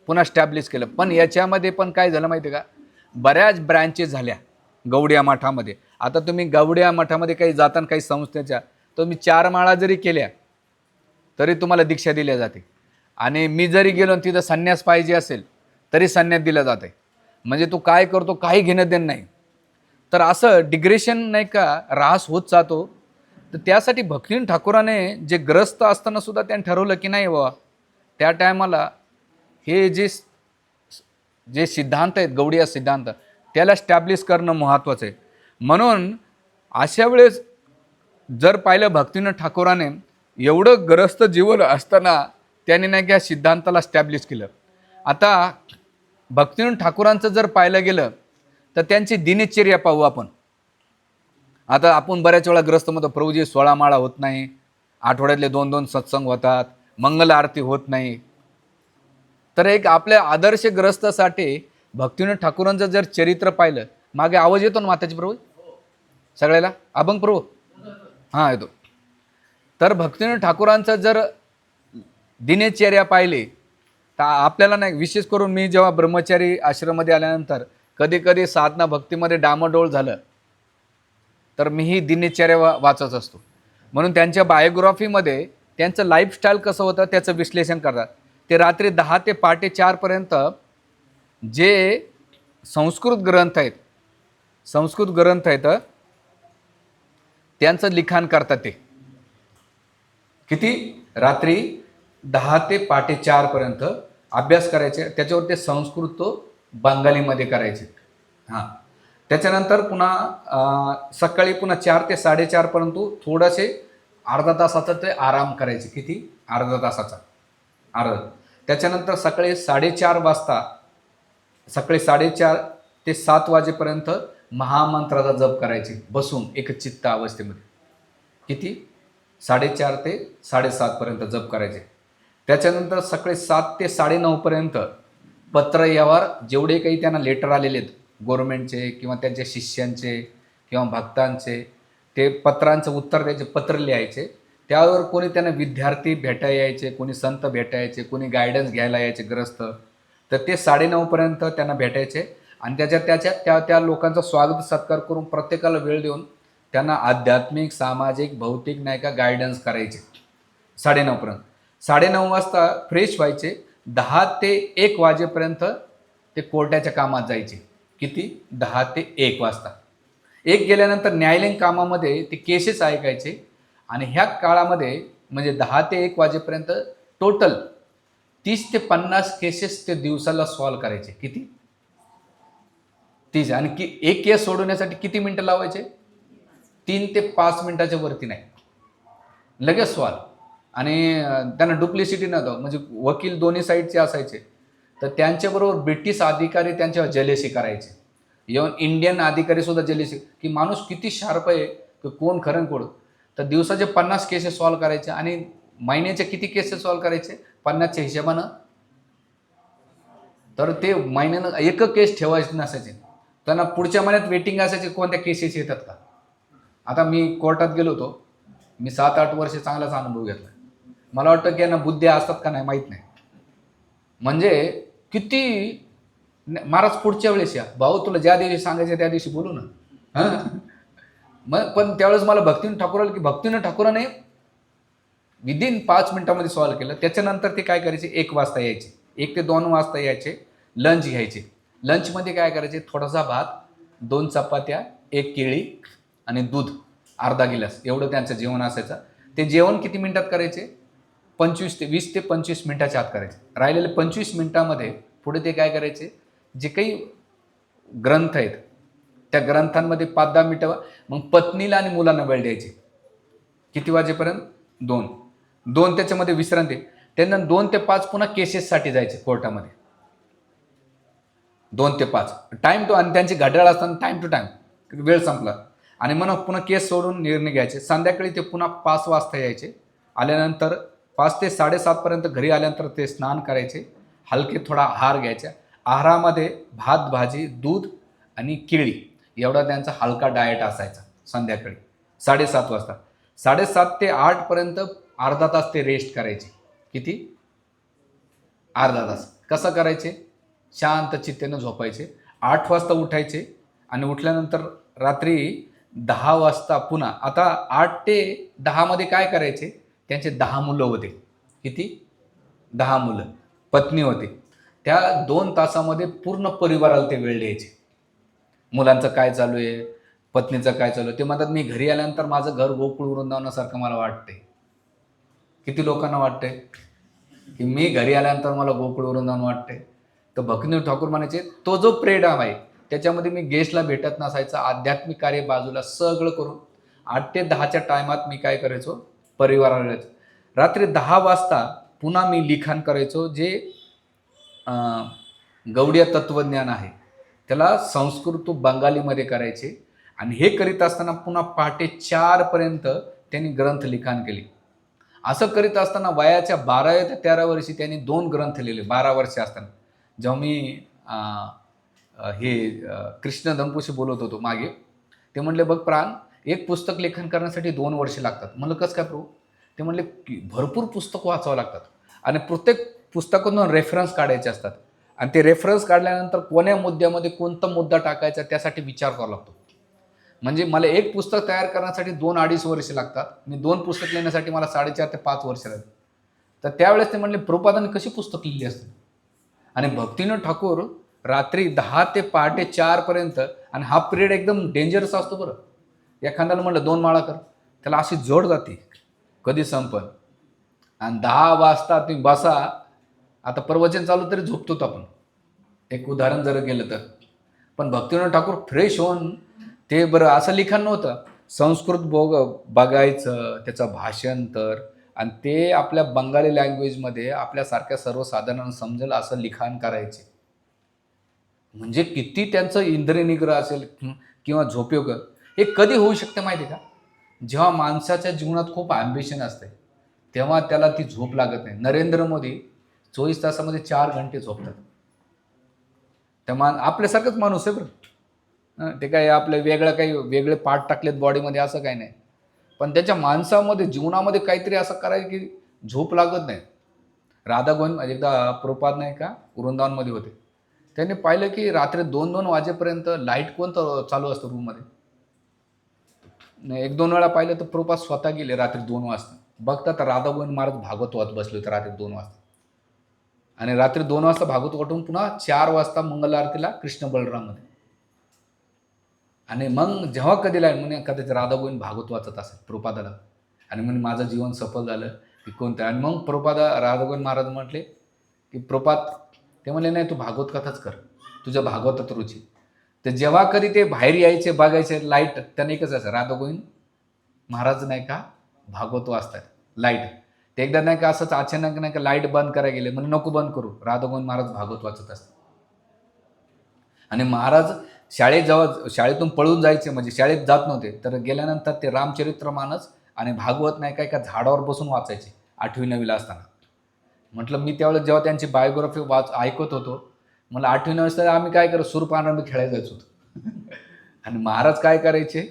पुन्हा स्टॅब्लिश केलं. पण याच्यामध्ये पण काय झालं माहिती आहे का, बऱ्याच ब्रँचेस झाल्या गौडीया मठामध्ये. आता तुम्ही गौडीया मठामध्ये काही जाताना काही संस्थेच्या तुम्ही 4 माळा जरी केल्या तरी तुम्हाला दीक्षा दिल्या जाते. आणि मी जरी गेलो तिथं संन्यास पाहिजे असेल तरी संन्यास दिला जाते. म्हणजे तू काय करतो काही घेणं देणं नाही. तर असं डिग्रेशन नाही का ऱ्हास होत जातो. तर त्यासाठी भक्तिविनोद ठाकूराने जे ग्रस्त असताना सुद्धा त्यांनी ठरवलं की नाही बाबा त्या टायमाला हे जे सिद्धांत आहेत गौडीय सिद्धांत त्याला स्टॅब्लिश करणं महत्त्वाचं आहे. म्हणून अशा वेळेस जर पाहिलं भक्तिविनोद ठाकूराने एवढं ग्रस्त जीवन असताना त्याने नाही का सिद्धांताला स्टॅब्लिश केलं. आता भक्तिविनोद ठाकूरांचं जर पाहिलं गेलं तर त्यांची दिनचर्या पाहू आपण. आता आपण बऱ्याच वेळा ग्रस्त म्हणतो प्रभूजी 16 माळा होत नाही, आठवड्यातले 2-2 सत्संग होतात, मंगल आरती होत नाही. तर एक आपल्या आदर्श ग्रस्तासाठी भक्तिविनोद ठाकूरांचं जर चरित्र पाहिलं, मागे आवाज येतो ना माताजी प्रभू सगळ्याला, अभंग प्रभू हां येतो. तर भक्तिविनोद ठाकूरांचं जर दिनचर्या पाहिली तर आपल्याला नाही, विशेष करून मी जेव्हा ब्रह्मचारी आश्रममध्ये आल्यानंतर कधी कधी साधना भक्तीमध्ये डामाडोळ झालं तर मी ही दिनचर्या वाचत असतो. म्हणून त्यांच्या बायोग्राफीमध्ये त्यांचं लाईफस्टाईल कसं होतं त्याचं विश्लेषण करतात. ते रात्री 10 ते पहाटे 4पर्यंत जे संस्कृत ग्रंथ आहेत त्यांचं लिखाण करतात. ते किती? रात्री 10 ते पहाटे 4पर्यंत अभ्यास करायचे. त्याच्यावर ते संस्कृत तो बंगालीमध्ये करायचे. हां, त्याच्यानंतर पुन्हा सकाळी पुन्हा 4 ते 4:30पर्यंत थोडेसे अर्धा तासाचा ते आराम करायचे. किती? अर्धा तासाचा त्याच्यानंतर सकाळी 4:30 वाजता, सकाळी 4:30 ते 7 वाजेपर्यंत महामंत्राचा जप करायचे बसून एकचित्त अवस्थेमध्ये. किती? 4:30 ते 7:30पर्यंत जप करायचे. त्याच्यानंतर सकाळी 7 ते 9:30पर्यंत पत्र व्यवहार जेवढे काही त्यांना लेटर आलेले आहेत गव्हर्नमेंटचे किंवा त्यांच्या शिष्यांचे किंवा भक्तांचे, ते पत्रांचं उत्तर द्यायचे, पत्र लिहायचे. त्यावर कोणी त्यांना विद्यार्थी भेटायला यायचे, कोणी संत भेटायचे, कोणी गायडन्स घ्यायला यायचे ग्रस्त. तर ते 9:30पर्यंत त्यांना भेटायचे आणि त्या लोकांचा स्वागत सत्कार करून प्रत्येकाला वेळ देऊन त्यांना आध्यात्मिक, सामाजिक, भौतिक नाही का गायडन्स करायचे 9:30पर्यंत. 9:30 वाजता फ्रेश व्हायचे. 10 ते 1 वाजेपर्यंत ते कोर्टाच्या कामात जायचे. किती? 10 ते 1 वाजता. 1 गेल्यानंतर न्यायालयीन कामामध्ये ते केसेस ऐकायचे आणि ह्या काळामध्ये म्हणजे 10 ते 1 वाजेपर्यंत टोटल 30 ते 50 केसेस ते दिवसाला सॉल्व्ह करायचे. किती? 30. आणि एक केस सोडवण्यासाठी किती मिनटं लावायचे? 3 ते 5 मिनटाच्या वरती नाही, लगेच सॉल्व्ह. आणि त्यांना डुप्लिसिटी नव्हतं, म्हणजे वकील दोन्ही साईडचे असायचे. तर त्यांच्याबरोबर ब्रिटिश अधिकारी त्यांच्यावर जलेसी करायचे. इव्हन इंडियन अधिकारी सुद्धा जलेसी की माणूस किती शार्प आहे, की कोण खरं कोण. तर दिवसाचे 50 केसेस सॉल्व्ह करायचे आणि महिन्याचे किती केसेस सॉल्व्ह करायचे? 50च्या हिशोबानं. तर ते महिन्यानं एक केस ठेवायचे नसायचे. त्यांना पुढच्या महिन्यात वेटिंग असायचे कोणत्या केसेस येतात का. आता मी कोर्टात गेलो होतो, मी 7-8 वर्ष चांगलाच अनुभव घेतला. मला वाटतं की यांना बुद्ध्या असतात का नाही माहीत नाही. म्हणजे किती महाराज पुढच्या वेळेस या भाऊ, तुला ज्या दिवशी सांगायचं त्या दिवशी बोलू ना. हां, मग पण त्यावेळेस मला भक्तीनं ठाकूराला की भक्तीनं ठाकूराने विदिन 5 मिनिटामध्ये सॉल्व्ह केलं. त्याच्यानंतर ते काय करायचे? 1 वाजता यायचे, 1 ते 2 वाजता यायचे, लंच घ्यायचे. लंचमध्ये काय करायचे? थोडासा भात, 2 चपात्या, 1 केळी आणि दूध अर्धा गिलास, एवढं त्यांचं जेवण असायचं. ते जेवण किती मिनिटात करायचे? 20 ते 25 मिनिटाच्या आत करायचे. राहिलेले 25 मिनिटामध्ये पुढे ते काय करायचे? जे काही ग्रंथ आहेत त्या ग्रंथांमध्ये 5-10 मिनिटं मग पत्नीला आणि मुलांना वेळ द्यायचे. किती वाजेपर्यंत? 2 त्याच्यामध्ये विश्रांती. त्यांना 2 ते 5 पुन्हा केसेससाठी जायचे कोर्टामध्ये. 2 ते 5 टाईम टू, आणि त्यांची घड्याळ असताना टाईम टू टाईम वेळ संपला आणि मग पुन्हा केस सोडून निर्णय घ्यायचे. संध्याकाळी ते पुन्हा 5 वाजता यायचे. आल्यानंतर 5 ते 7:30पर्यंत घरी आल्यानंतर ते स्नान करायचे, हलके थोडा आहार घ्यायचा. आहारामध्ये भात, भाजी, दूध आणि केळी एवढा त्यांचा हलका डाएट असायचा. संध्याकाळी 7:30 वाजता, 7:30 ते 8पर्यंत अर्धा तास ते रेस्ट करायचे. किती? अर्धा तास. कसं करायचे? शांत चित्तेनं झोपायचे. 8 वाजता उठायचे आणि उठल्यानंतर रात्री 10 वाजता पुन्हा. आता 8 ते 10 मध्ये काय करायचे? त्यांचे 10 मुलं होते. किती? 10 मुलं, पत्नी होते. त्या 2 तासामध्ये पूर्ण परिवाराला ते वेळ द्यायचे. मुलांचं काय चालू आहे, पत्नीचं काय चालू आहे. ते म्हणतात मी घरी आल्यानंतर माझं घर गोकुळ वृंदावनासारखं मला वाटतंय. किती लोकांना वाटतंय की मी घरी आल्यानंतर मला गोकुळ वृंदावन वाटतंय. तर भक्तिनाथ ठाकूर म्हणायचे तो जो प्रेम आहे त्याच्यामध्ये मी गेस्टला भेटत नसायचा, आध्यात्मिक कार्य बाजूला सगळं करून 8 ते 10च्या टायमात मी काय करायचो? परिवाराला जायचो. रात्री 10 वाजता पुन्हा मी लिखाण करायचो. जे गौडीय तत्वज्ञान आहे त्याला संस्कृत व बंगालीमध्ये करायचे. आणि हे करीत असताना पुन्हा पहाटे 4पर्यंत त्यांनी ग्रंथ लिखाण केले. असं करीत असताना वयाच्या 12 ते 13 वर्षी त्यांनी 2 ग्रंथ लिहिले. 12 वर्ष असताना जेव्हा मी कृष्ण धम्पूशी बोलत होतो मागे, ते म्हणले बघ प्राण, एक पुस्तक लेखन करण्यासाठी 2 वर्ष लागतात. म्हणलं कसं काय प्रभू? ते म्हणले की भरपूर पुस्तकं वाचावं लागतात आणि प्रत्येक पुस्तकातून रेफरन्स काढायचे असतात आणि ते रेफरन्स काढल्यानंतर कोण्या मुद्द्यामध्ये कोणता मुद्दा टाकायचा त्यासाठी विचार करावा लागतो. म्हणजे मला एक पुस्तक तयार करण्यासाठी 2-2.5 वर्ष लागतात. मी 2 पुस्तक लिहिण्यासाठी मला 4.5 ते 5 वर्ष लागतात. तर त्यावेळेस ते म्हणले प्रभुपादांनी कशी पुस्तक लिहिली असतील. आणि भक्तिविनोद ठाकूर रात्री 10 ते पहाटे 4 पर्यंत, आणि हा पिरियड एकदम डेंजरस असतो बरं. एखाद्याला म्हटलं 2 माळा कर, त्याला अशी जोड जाते, कधी संपन. आणि 10 वाजता तुम्ही बसा, आता प्रवचन चालू तरी झोपतो आपण, एक उदाहरण जर गेलं तर. पण भक्तिविनोद ठाकूर फ्रेश होऊन ते, बरं असं लिखाण नव्हतं, संस्कृत बघायचं, त्याचं भाषांतर, आणि ते आपल्या बंगाली लँग्वेजमध्ये आपल्यासारख्या सर्वसाधारण समजेल असं लिखाण करायचे. म्हणजे किती त्यांचं इंद्रिय निग्रह असेल किंवा झोपयोग. हे कधी होऊ शकते माहिती आहे का? जेव्हा माणसाच्या जीवनात खूप ॲम्बिशन असते, तेव्हा त्याला ती झोप लागत नाही. नरेंद्र मोदी 24 तासामध्ये 4 घंटे झोपतात. आपल्यासारखंच माणूस आहे बरं. ते काय आपले काही वेगळे पार्ट टाकलेत बॉडीमध्ये असं काही नाही. पण त्याच्या माणसामध्ये, जीवनामध्ये काहीतरी असं करायचं की झोप लागत नाही. राधा गोविंद एकदा प्रभुपाद नाही का वृंदावनमध्ये होते. त्यांनी पाहिलं की रात्री 2-2 वाजेपर्यंत लाईट कोणतं चालू असतं रूममध्ये. 1-2 वेळा पाहिलं तर प्रभुपाद स्वतः गेले रात्री 2 वाजता. बघतात राधा गोविंद महाराज भागवत वाचत बसले होते रात्री 2 वाजता. आणि रात्री 2 वाजता भागवत वाटून पुन्हा 4 वाजता मंगल आरतीला कृष्ण बलराममध्ये. आणि मग जेव्हा कधी लाईन म्हणे कदाचित राधा गोविंद भागवत वाचत असेल प्रभुपादाला, आणि म्हणे माझं जीवन सफल झालं की कोणतं. आणि मग प्रभुपादा राधा गोविंद महाराज म्हटले की प्रभुपाद, ते म्हणले नाही तू भागवत कथाच कर, तुझ्या भागवतात रुची. तर जेव्हा कधी ते बाहेर यायचे बघायचे लाईट, त्याने एकच असं राधा गोविंद महाराज नाही का भागवत वाचतात लाईट. ते एकदा नाही का असंच अचानक नाही का लाईट बंद करायला गेले, म्हणजे नको बंद करू, राधा गोविंद महाराज भागवत वाचत असतात. आणि महाराज शाळेतून पळून जायचे, म्हणजे शाळेत जात नव्हते, तर गेल्यानंतर ते रामचरित्रमानस आणि भागवत नाही का एका झाडावर बसून वाचायचे 8वी-9वीला असताना. म्हटलं मी त्यावेळेस जेव्हा त्यांची बायोग्राफी ऐकत होतो, मला 8वी-9वी आम्ही काय करत सूरपानरंभी खेळायला जायचो होतो. आणि महाराज काय करायचे,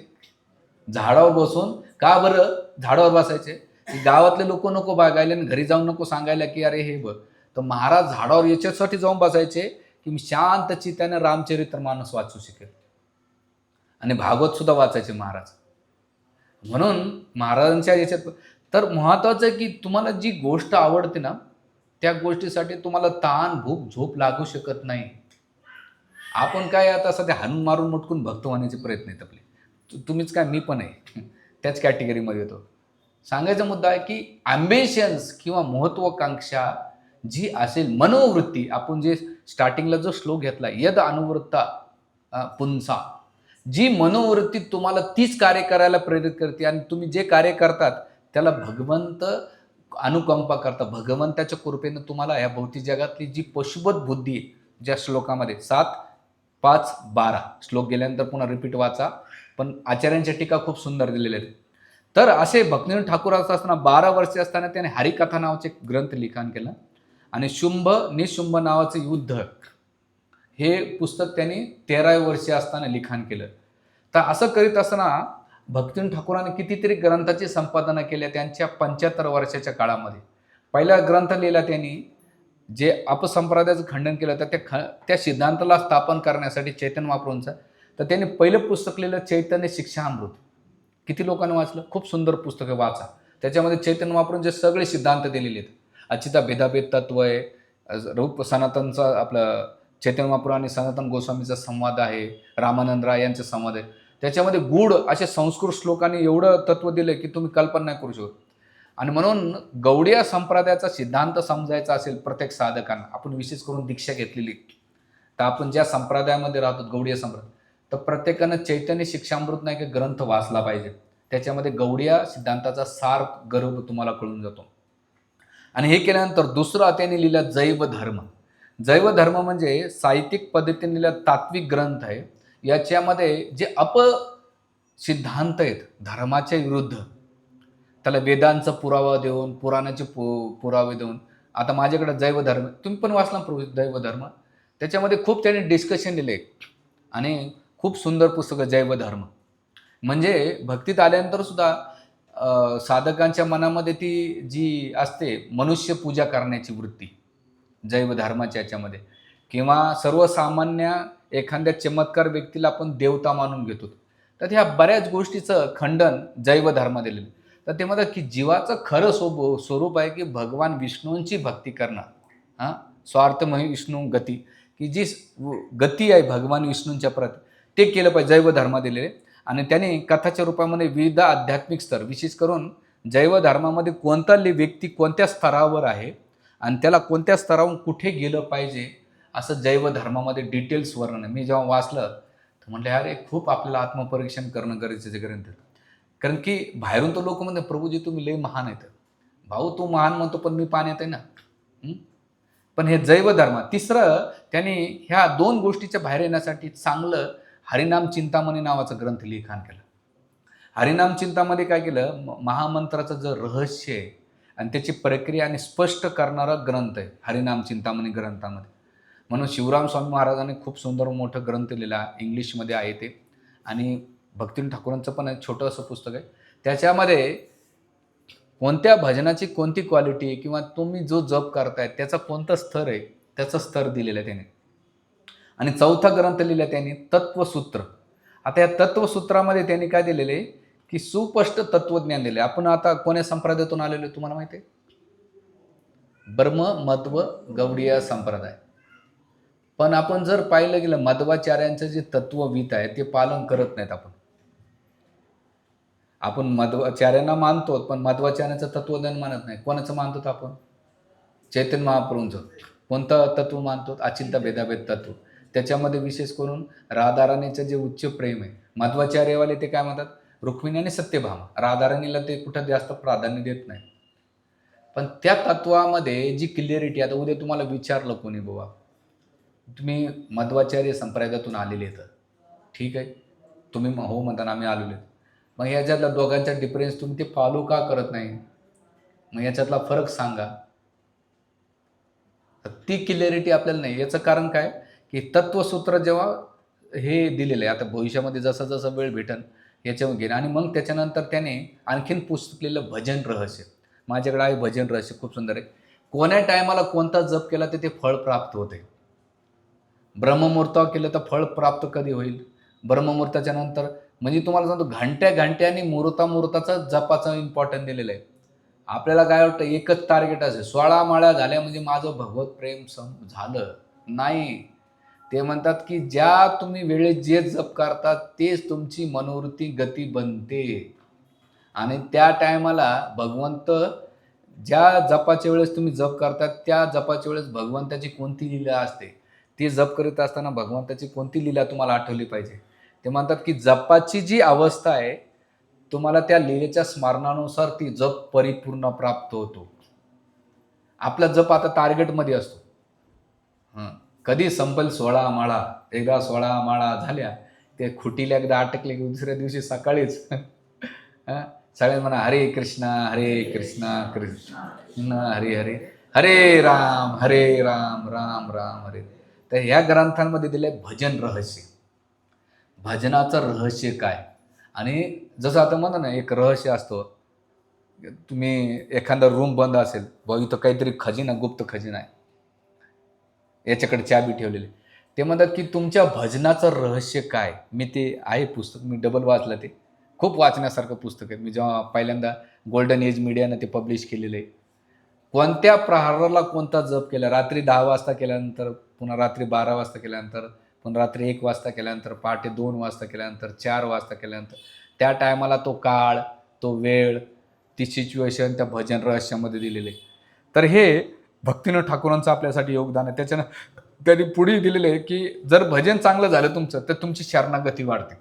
झाडावर बसून, का बरं झाडावर बसायचे, की गावातले लोक नको बघायला आणि घरी जाऊन नको सांगायला की अरे हे बघ. तर महाराज झाडावर याच्यासाठी जाऊन बसायचे की मी शांत चित्ताने रामचरित्रमानस वाचू शकेल. आणि भागवत सुद्धा वाचायचे महाराज. म्हणून महाराजांच्या याच्यात तर महत्वाचं आहे की तुम्हाला जी गोष्ट आवडते ना, त्या गोष्टीसाठी तुम्हाला ताण भूक झोप लागू शकत नाही. आपण काय आता सध्या हाणून मारून मुटकून भक्त होण्याचे प्रयत्न आहेत आपले. तुम्हीच काय, मी पण आहे, त्याच कॅटेगरीमध्ये येतो. सांगायचा मुद्दा आहे की ॲम्बिशन्स किंवा महत्वाकांक्षा जी असेल, मनोवृत्ती, आपण जे स्टार्टिंगला जो श्लोक घेतला, यद अनुवृत्ता पुंसा, जी मनोवृत्ती तुम्हाला तीच कार्य करायला प्रेरित करते, आणि तुम्ही जे कार्य करतात त्याला भगवंत अनुकंपा करता. भगवंताच्या कृपेनं तुम्हाला या भौतिक जगातली जी पशुबद्ध बुद्धी आहे, ज्या श्लोकामध्ये 7, 5, 12 श्लोक गेल्यानंतर पुन्हा रिपीट वाचा, पण आचार्यांच्या टीका खूप सुंदर दिलेल्या आहेत. तर असे भक्तिविनोद ठाकूर असताना 12 वर्षे असताना त्याने हरिकथा नावाचे ग्रंथ लिखाण केलं, आणि शुंभ निशुंभ नावाचे युद्ध हे पुस्तक त्यांनी 13व्या वर्षी असताना लिखाण केलं. तर असं करीत असताना भक्तिविनोद ठाकूरांनी कितीतरी ग्रंथाची संपादना केल्या त्यांच्या 75 वर्षाच्या काळामध्ये. पहिला ग्रंथ लिहिला त्यांनी, जे अपसंप्रदायाचं खंडन केलं, तर त्या सिद्धांताला स्थापन करण्यासाठी चैतन्य महाप्रभूंचं, तर त्यांनी पहिलं पुस्तक लिहिलं चैतन्य शिक्षामृत. किती लोकांनी वाचलं? खूप सुंदर पुस्तक आहे, वाचा. त्याच्यामध्ये चैतन्य महाप्रभूंचे सगळे सिद्धांत दिलेले आहेत. अचिता भेदाभेद तत्व आहे, रूप सनातनचा आपलं चैतन्य महाप्रभू आणि सनातन गोस्वामीचा संवाद आहे, रामानंद राय यांचा संवाद आहे. त्याच्यामध्ये गूढ असे संस्कृत श्लोकांनी एवढं तत्व दिलं की तुम्ही कल्पना नाही करू शकत. आणि म्हणून गौडीय संप्रदायाचा सिद्धांत समजायचा असेल प्रत्येक साधकांना, आपण विशेष करून दीक्षा घेतलेली, तर आपण ज्या संप्रदायामध्ये राहतो गौडीय संप्रदाय, तर प्रत्येकानं चैतन्य शिक्षामृत नाही का ग्रंथ वाचला पाहिजे. त्याच्यामध्ये गौडीय सिद्धांताचा सार गर्भ तुम्हाला कळून जातो. आणि हे केल्यानंतर दुसरं त्याने लिहिलं जैव धर्म. जैव धर्म म्हणजे साहित्यिक पद्धतीने लिहिलेला तात्विक ग्रंथ आहे. याच्यामध्ये जे सिद्धांत आहेत धर्माच्या विरुद्ध, त्याला वेदांचा पुरावा देऊन, पुराणाचे पुरावे देऊन. आता माझ्याकडे जैव धर्म, तुम्ही पण वाचला जैव धर्म, त्याच्यामध्ये खूप त्यांनी डिस्कशन दिले, आणि खूप सुंदर पुस्तक जैव धर्म. म्हणजे भक्तीत आल्यानंतर सुद्धा साधकांच्या मनामध्ये ती जी असते मनुष्य पूजा करण्याची वृत्ती जैव धर्माच्या याच्यामध्ये, किंवा सर्वसामान्य एखाद्या चमत्कार व्यक्तीला आपण देवता मानून घेतो, तर ह्या बऱ्याच गोष्टीचं खंडन जैव धर्म दिलेलं. तर ते म्हणतात की जीवाचं खरं स्वरूप आहे की भगवान विष्णूंची भक्ती करणं. हां, स्वार्थमय विष्णू गती, की जी गती आहे भगवान विष्णूंच्या प्रती, ते केलं पाहिजे जैव धर्म दिलेले. आणि त्याने कथाच्या रूपामध्ये विविध आध्यात्मिक स्तर, विशेष करून जैव धर्मामध्ये कोणता व्यक्ती कोणत्या स्तरावर आहे आणि त्याला कोणत्या स्तरावरून कुठे गेलं पाहिजे, असं जैव धर्मामध्ये डिटेल्स वर्णन आहे. मी जेव्हा वाचलं तर म्हटलं अरे खूप आपल्याला आत्मपरीक्षण करणं गरजेचं आहे ग्रंथ. कारण की बाहेरून तर लोक म्हणतात प्रभूजी तुम्ही लय महान आहेत. भाऊ तू महान म्हणतो पण मी पाण्यात आहे ना. हं? पण हे जैव धर्म तिसरं, त्यांनी ह्या दोन गोष्टीच्या बाहेर येण्यासाठी चांगलं हरिनाम चिंतामणी नावाचं ग्रंथ लिखाण केलं. हरिनाम चिंतामध्ये काय केलं, महामंत्राचं जे रहस्य आहे आणि त्याची प्रक्रिया आणि स्पष्ट करणारा ग्रंथ आहे हरिनाम चिंतामणी ग्रंथामध्ये. म्हणून शिवराम स्वामी महाराजांनी खूप सुंदर मोठं ग्रंथ लिहिला, इंग्लिशमध्ये आहे ते. आणि भक्तिविनोद ठाकूरांचं पण एक छोटं असं पुस्तक आहे. त्याच्यामध्ये कोणत्या भजनाची कोणती क्वालिटी आहे किंवा तुम्ही जो जप करताय त्याचा कोणता स्तर आहे, त्याचा स्तर दिलेला आहे त्याने. आणि चौथा ग्रंथ लिहिला त्यांनी तत्वसूत्र. आता या तत्वसूत्रामध्ये त्यांनी काय दिलेले आहे की सुस्पष्ट तत्वज्ञान दिले. आपण आता कोण्या संप्रदायातून आलेलो तुम्हाला माहिती आहे? ब्रह्म मध्व गौडीय संप्रदाय. पण आपण जर पाहिलं गेलं मध्वाचार्यांचं जे तत्ववित आहे ते पालन करत नाहीत. आपण मध्वाचार्यांना मानतो पण मध्वाचार्यांचं तत्वज्ञान मानत नाही. कोणाचं मानतो आपण? चैतन्य महाप्रभूंचं. कोणतं तत्व मानतो? अचिंत्य भेदाभेद तत्व. त्याच्यामध्ये विशेष करून राधाराणीचं जे उच्च प्रेम आहे, मध्वाचार्यवाले ते काय म्हणतात? रुक्मिणी आणि सत्यभामा. राधाराणीला ते कुठं जास्त प्राधान्य देत नाही. पण त्या तत्वामध्ये जी क्लिअरिटी, आता उद्या तुम्हाला विचारलं कोणी बाबा तुम्ही मध्वाचार्य संप्रदायातून आलेले आहेत, ठीक आहे, तुम्ही हो म्हणताना आम्ही आलेलो आहेत, मग याच्यातला दोघांचा डिफरन्स तुम्ही ते फॉलो का करत नाही? मग याच्यातला फरक सांगा. तर ती क्लिअरिटी आपल्याला नाही. याचं कारण काय की तत्वसूत्र जेव्हा हे दिलेलं आहे, आता भविष्यामध्ये जसं जसं वेळ भेटन याच्यावर घेणं. आणि मग त्याच्यानंतर त्याने आणखीन पुस्तक लिहिलं भजन रहस्य. माझ्याकडे आहे भजन रहस्य, खूप सुंदर आहे. कोण्या टायमाला कोणता जप केला तर ते फळ प्राप्त होते. ब्रह्ममुहूर्तावर केलं तर फळ प्राप्त कधी होईल? ब्रह्ममुहूर्ताच्या नंतर, म्हणजे तुम्हाला सांगतो घंट्या घंट्यानी मुहूर्ताचं जपाचं इम्पॉर्टंट दिलेलं आहे. आपल्याला काय वाटतं एकच टार्गेट असेल 16 माळ्या झाल्या म्हणजे माझं भगवत प्रेम झालं. नाही. ते म्हणतात की ज्या तुम्ही वेळेत जे जप करतात तेच तुमची मनोवृत्ती गती बनते. आणि त्या टायमाला भगवंत, ज्या जपाच्या वेळेस तुम्ही जप करतात त्या जपाच्या वेळेस भगवंताची कोणती लीला असते, ती जप करीत असताना भगवंताची कोणती लीला तुम्हाला आठवली पाहिजे. ते म्हणतात की जपाची जी अवस्था आहे तुम्हाला त्या लीलेच्या स्मरणानुसार ती जप परिपूर्ण प्राप्त होतो. आपला जप आता टार्गेटमध्ये असतो. कधी संपेल 16 माळा. एकदा 16 माळा झाल्या ते खुटीला एकदा अटकले की दुसऱ्या दिवशी सकाळीच सगळे म्हणा हरे कृष्णा कृष्ण हरे हरे, हरे राम राम राम हरे. तर ह्या ग्रंथांमध्ये दिले भजन रहस्य. भजनाचं रहस्य काय? आणि जसं आता म्हणा ना एक रहस्य असतो, तुम्ही एखादा रूम बंद असेल, भाऊ इथं काहीतरी खजिना, गुप्त खजिना आहे, याच्याकडे चाबी ठेवलेली. ते म्हणतात की तुमच्या भजनाचं रहस्य काय? मी ते आहे पुस्तक, मी डबल वाचलं. ते खूप वाचण्यासारखं पुस्तक आहे. मी जेव्हा पहिल्यांदा गोल्डन एज मीडियानं ते पब्लिश केलेलं आहे. कोणत्या प्रहाराला कोणता जप केला, रात्री 10 वाजता केल्यानंतर, पुन्हा रात्री 12 वाजता केल्यानंतर, पुन्हा रात्री 1 वाजता केल्यानंतर, पहाटे 2 वाजता केल्यानंतर, 4 वाजता केल्यानंतर, त्या टायमाला तो काळ, तो वेळ, ती सिच्युएशन त्या भजन रहस्यामध्ये दिलेले. तर हे भक्तिविनोद ठाकूरांचं आपल्यासाठी योगदान आहे. त्याच्यानं त्यांनी पुढे दिलेलं आहे की जर भजन चांगलं झालं तुमचं तर तुमची शरणागती वाढते.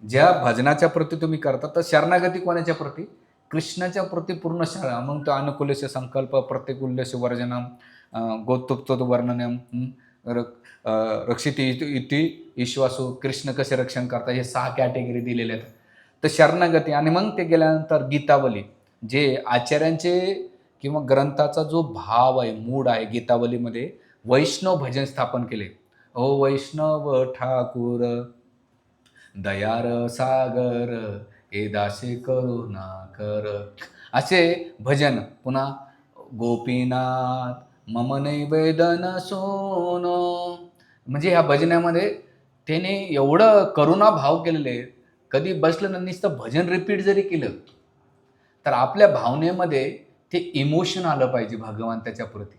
ज्या भजनाच्या प्रती तुम्ही करता तर शरणागती कोणाच्या प्रती? कृष्णाच्या प्रती पूर्ण शरण. मग तो अनुकूलस्य संकल्प, प्रतिकूल्यस्य वर्जनम, गोत्रोक्त वर्णनम, रक्षित इति ईश्वासू, कृष्ण कसे रक्षण करतात, हे 6 कॅटेगरी दिलेल्या आहेत. तर शरणागती. आणि मग ते गेल्यानंतर गीतावली, जे आचार्यांचे किंवा ग्रंथाचा जो भाव आहे, मूड आहे, गीतावलीमध्ये वैष्णव भजन स्थापन केले. ओ वैष्णव ठाकूर दयार सागर, हे दासे करुणा कर, असे भजन. पुन्हा गोपीनाथ मम नैवेदन सोनो, म्हणजे ह्या भजनामध्ये त्याने एवढं करुणा भाव केलेले आहेत. कधी बसलं ना नुसतं भजन रिपीट जरी केलं तर आपल्या भावनेमध्ये ते इमोशन आलं पाहिजे भगवंताच्या प्रती.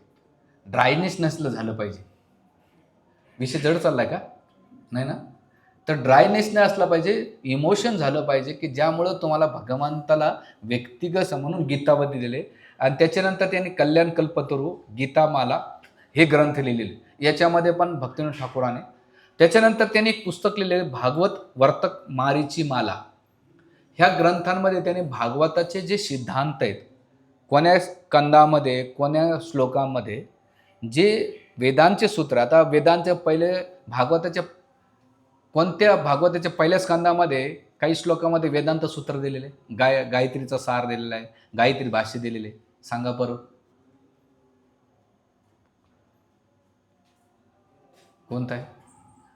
ड्रायनेस नसलं झालं पाहिजे. विषय जड चाललाय का? नाही ना? तर ड्रायनेस नाही असला पाहिजे, इमोशन झालं पाहिजे, की ज्यामुळं तुम्हाला भगवंताला व्यक्तिगत म्हणून गीतामध्ये दिले आणि त्याच्यानंतर त्यांनी कल्याण कल्पतरू, गीतामाला हे ग्रंथ लिहिलेले. याच्यामध्ये पण भक्तिविनोद ठाकूराने त्याच्यानंतर त्यांनी एक पुस्तक लिहिलेले भागवत वर्तक मारीची माला. ह्या ग्रंथांमध्ये त्याने भागवताचे जे सिद्धांत आहेत, कोण्या स्कंदामध्ये, कोण्या श्लोकामध्ये जे वेदांचे सूत्र, आता वेदांचे पहिले भागवताच्या कोणत्या भागवताच्या पहिल्या स्कंदामध्ये काही श्लोकामध्ये वेदांत सूत्र दिलेले, गायत्रीचा सार दिलेला आहे, गायत्री भाष्य दिलेले. सांगा बरं कोणता आहे?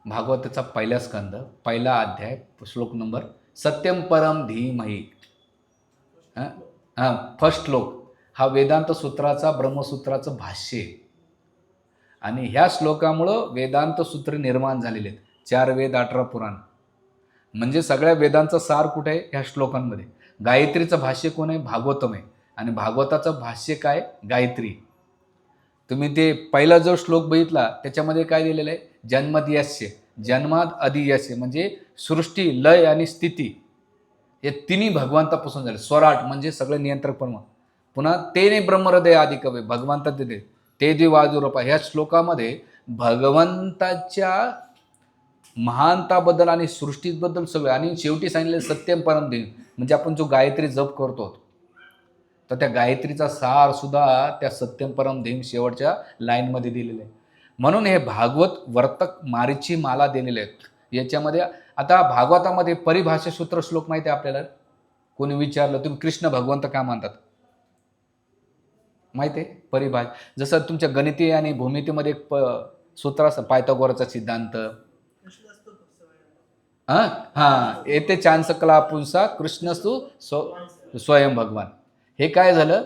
भागवताचा पहिला स्कंद, पहिला अध्याय, श्लोक नंबर सत्यम परम धीमहि. फर्स्ट श्लोक हा वेदांत सूत्राचा, ब्रह्मसूत्राचं भाष्य आहे. आणि ह्या श्लोकामुळं वेदांत सूत्र निर्माण झालेले आहेत. 4 वेद 18 पुराण, म्हणजे सगळ्या वेदांचा सार कुठे आहे? ह्या श्लोकांमध्ये. गायत्रीचं भाष्य कोण आहे? भागवतम आहे. आणि भागवताचं भाष्य काय? गायत्री. तुम्ही ते पहिला जो श्लोक बघितला त्याच्यामध्ये काय दिलेलं आहे? जन्मदियस्य, जन्मात अधियस्य, म्हणजे सृष्टी, लय आणि स्थिती हे तिन्ही भगवंतापासून झाले. स्वराट म्हणजे सगळं नियंत्रक परम. पुन्हा ते ब्रह्महृदय आदी कवे भगवंता तिथे ते द्विवाजुरूपा. ह्या श्लोकामध्ये भगवंताच्या महानताबद्दल आणि सृष्टीबद्दल सगळं, आणि शेवटी सांगितलं सत्यम परम दिन, म्हणजे आपण जो गायत्री जप करतो तर त्या गायत्रीचा सार सुद्धा त्या सत्यम परम धीम शेवटच्या लाईनमध्ये दिलेलं आहे. म्हणून हे भागवत वर्तक मारीची माला दिलेले आहेत. याच्यामध्ये आता भागवतामध्ये परिभाषा सूत्र श्लोक माहिती आहे आपल्याला? कोणी विचारलं तुम्ही कृष्ण भगवंत का मानतात, माहिती आहे? परिभाषा जसं तुमच्या गणिती आणि भूमितीमध्ये एक सूत्र असतं, पायथागोरसचा सिद्धांत. येते चांस कला पुंसा कृष्णस्तु स्वयं भगवान. हे काय झालं?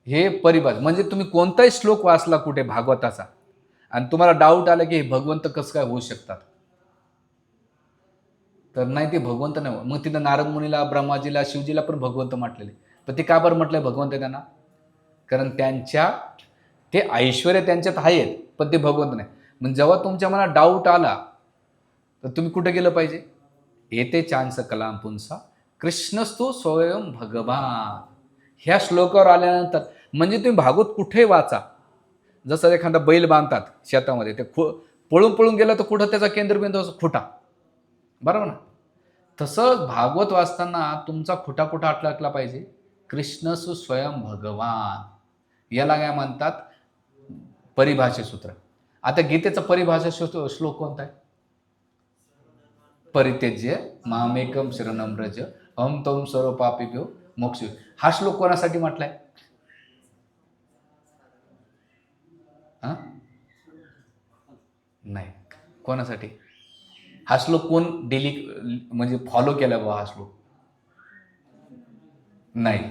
हे परिभाषा. म्हणजे तुम्ही कोणताही श्लोक वाचला कुठे भागवताचा आणि तुम्हाला डाऊट आला की हे भगवंत कसं काय होऊ शकतात, तर नाही, ते भगवंत नाही. मग तिथं नारद मुनीला, ब्रह्माजीला, शिवजीला पण भगवंत म्हटलेले. पण ते का बरं म्हटलंय भगवंत त्यांना? कारण त्यांच्या ते ऐश्वर्य त्यांच्यात आहेत पण ते भगवंत नाही. मग जेव्हा तुमच्या मनात डाऊट आला तर तुम्ही कुठे गेलं पाहिजे? येते चांस कलाम पुंसा कृष्णस्तु स्वयं भगवान. ह्या श्लोकावर आल्यानंतर म्हणजे तुम्ही भागवत कुठे वाचा, जसं एखादा बैल बांधतात शेतामध्ये, ते पळून पळून गेलं तर कुठं त्याचा केंद्रबिंदू असं खुटा, बरोबर ना? तसं भागवत वाचताना तुमचा खुटा कुठं अटकला पाहिजे? कृष्णसु स्वयं भगवान. याला काय म्हणतात? परिभाषा सूत्र. आता गीतेचा परिभाषा श्लोक कोणता आहे? परित्यज्य मामेकम शरणम व्रज अहम त्वं सर्व पापेभ्यो मोक्ष. हा श्लोक कोणासाठी म्हटलाय? नाही, कोणासाठी? हा श्लोक कोण डेली म्हणजे फॉलो केला बा? हा श्लोक नाही.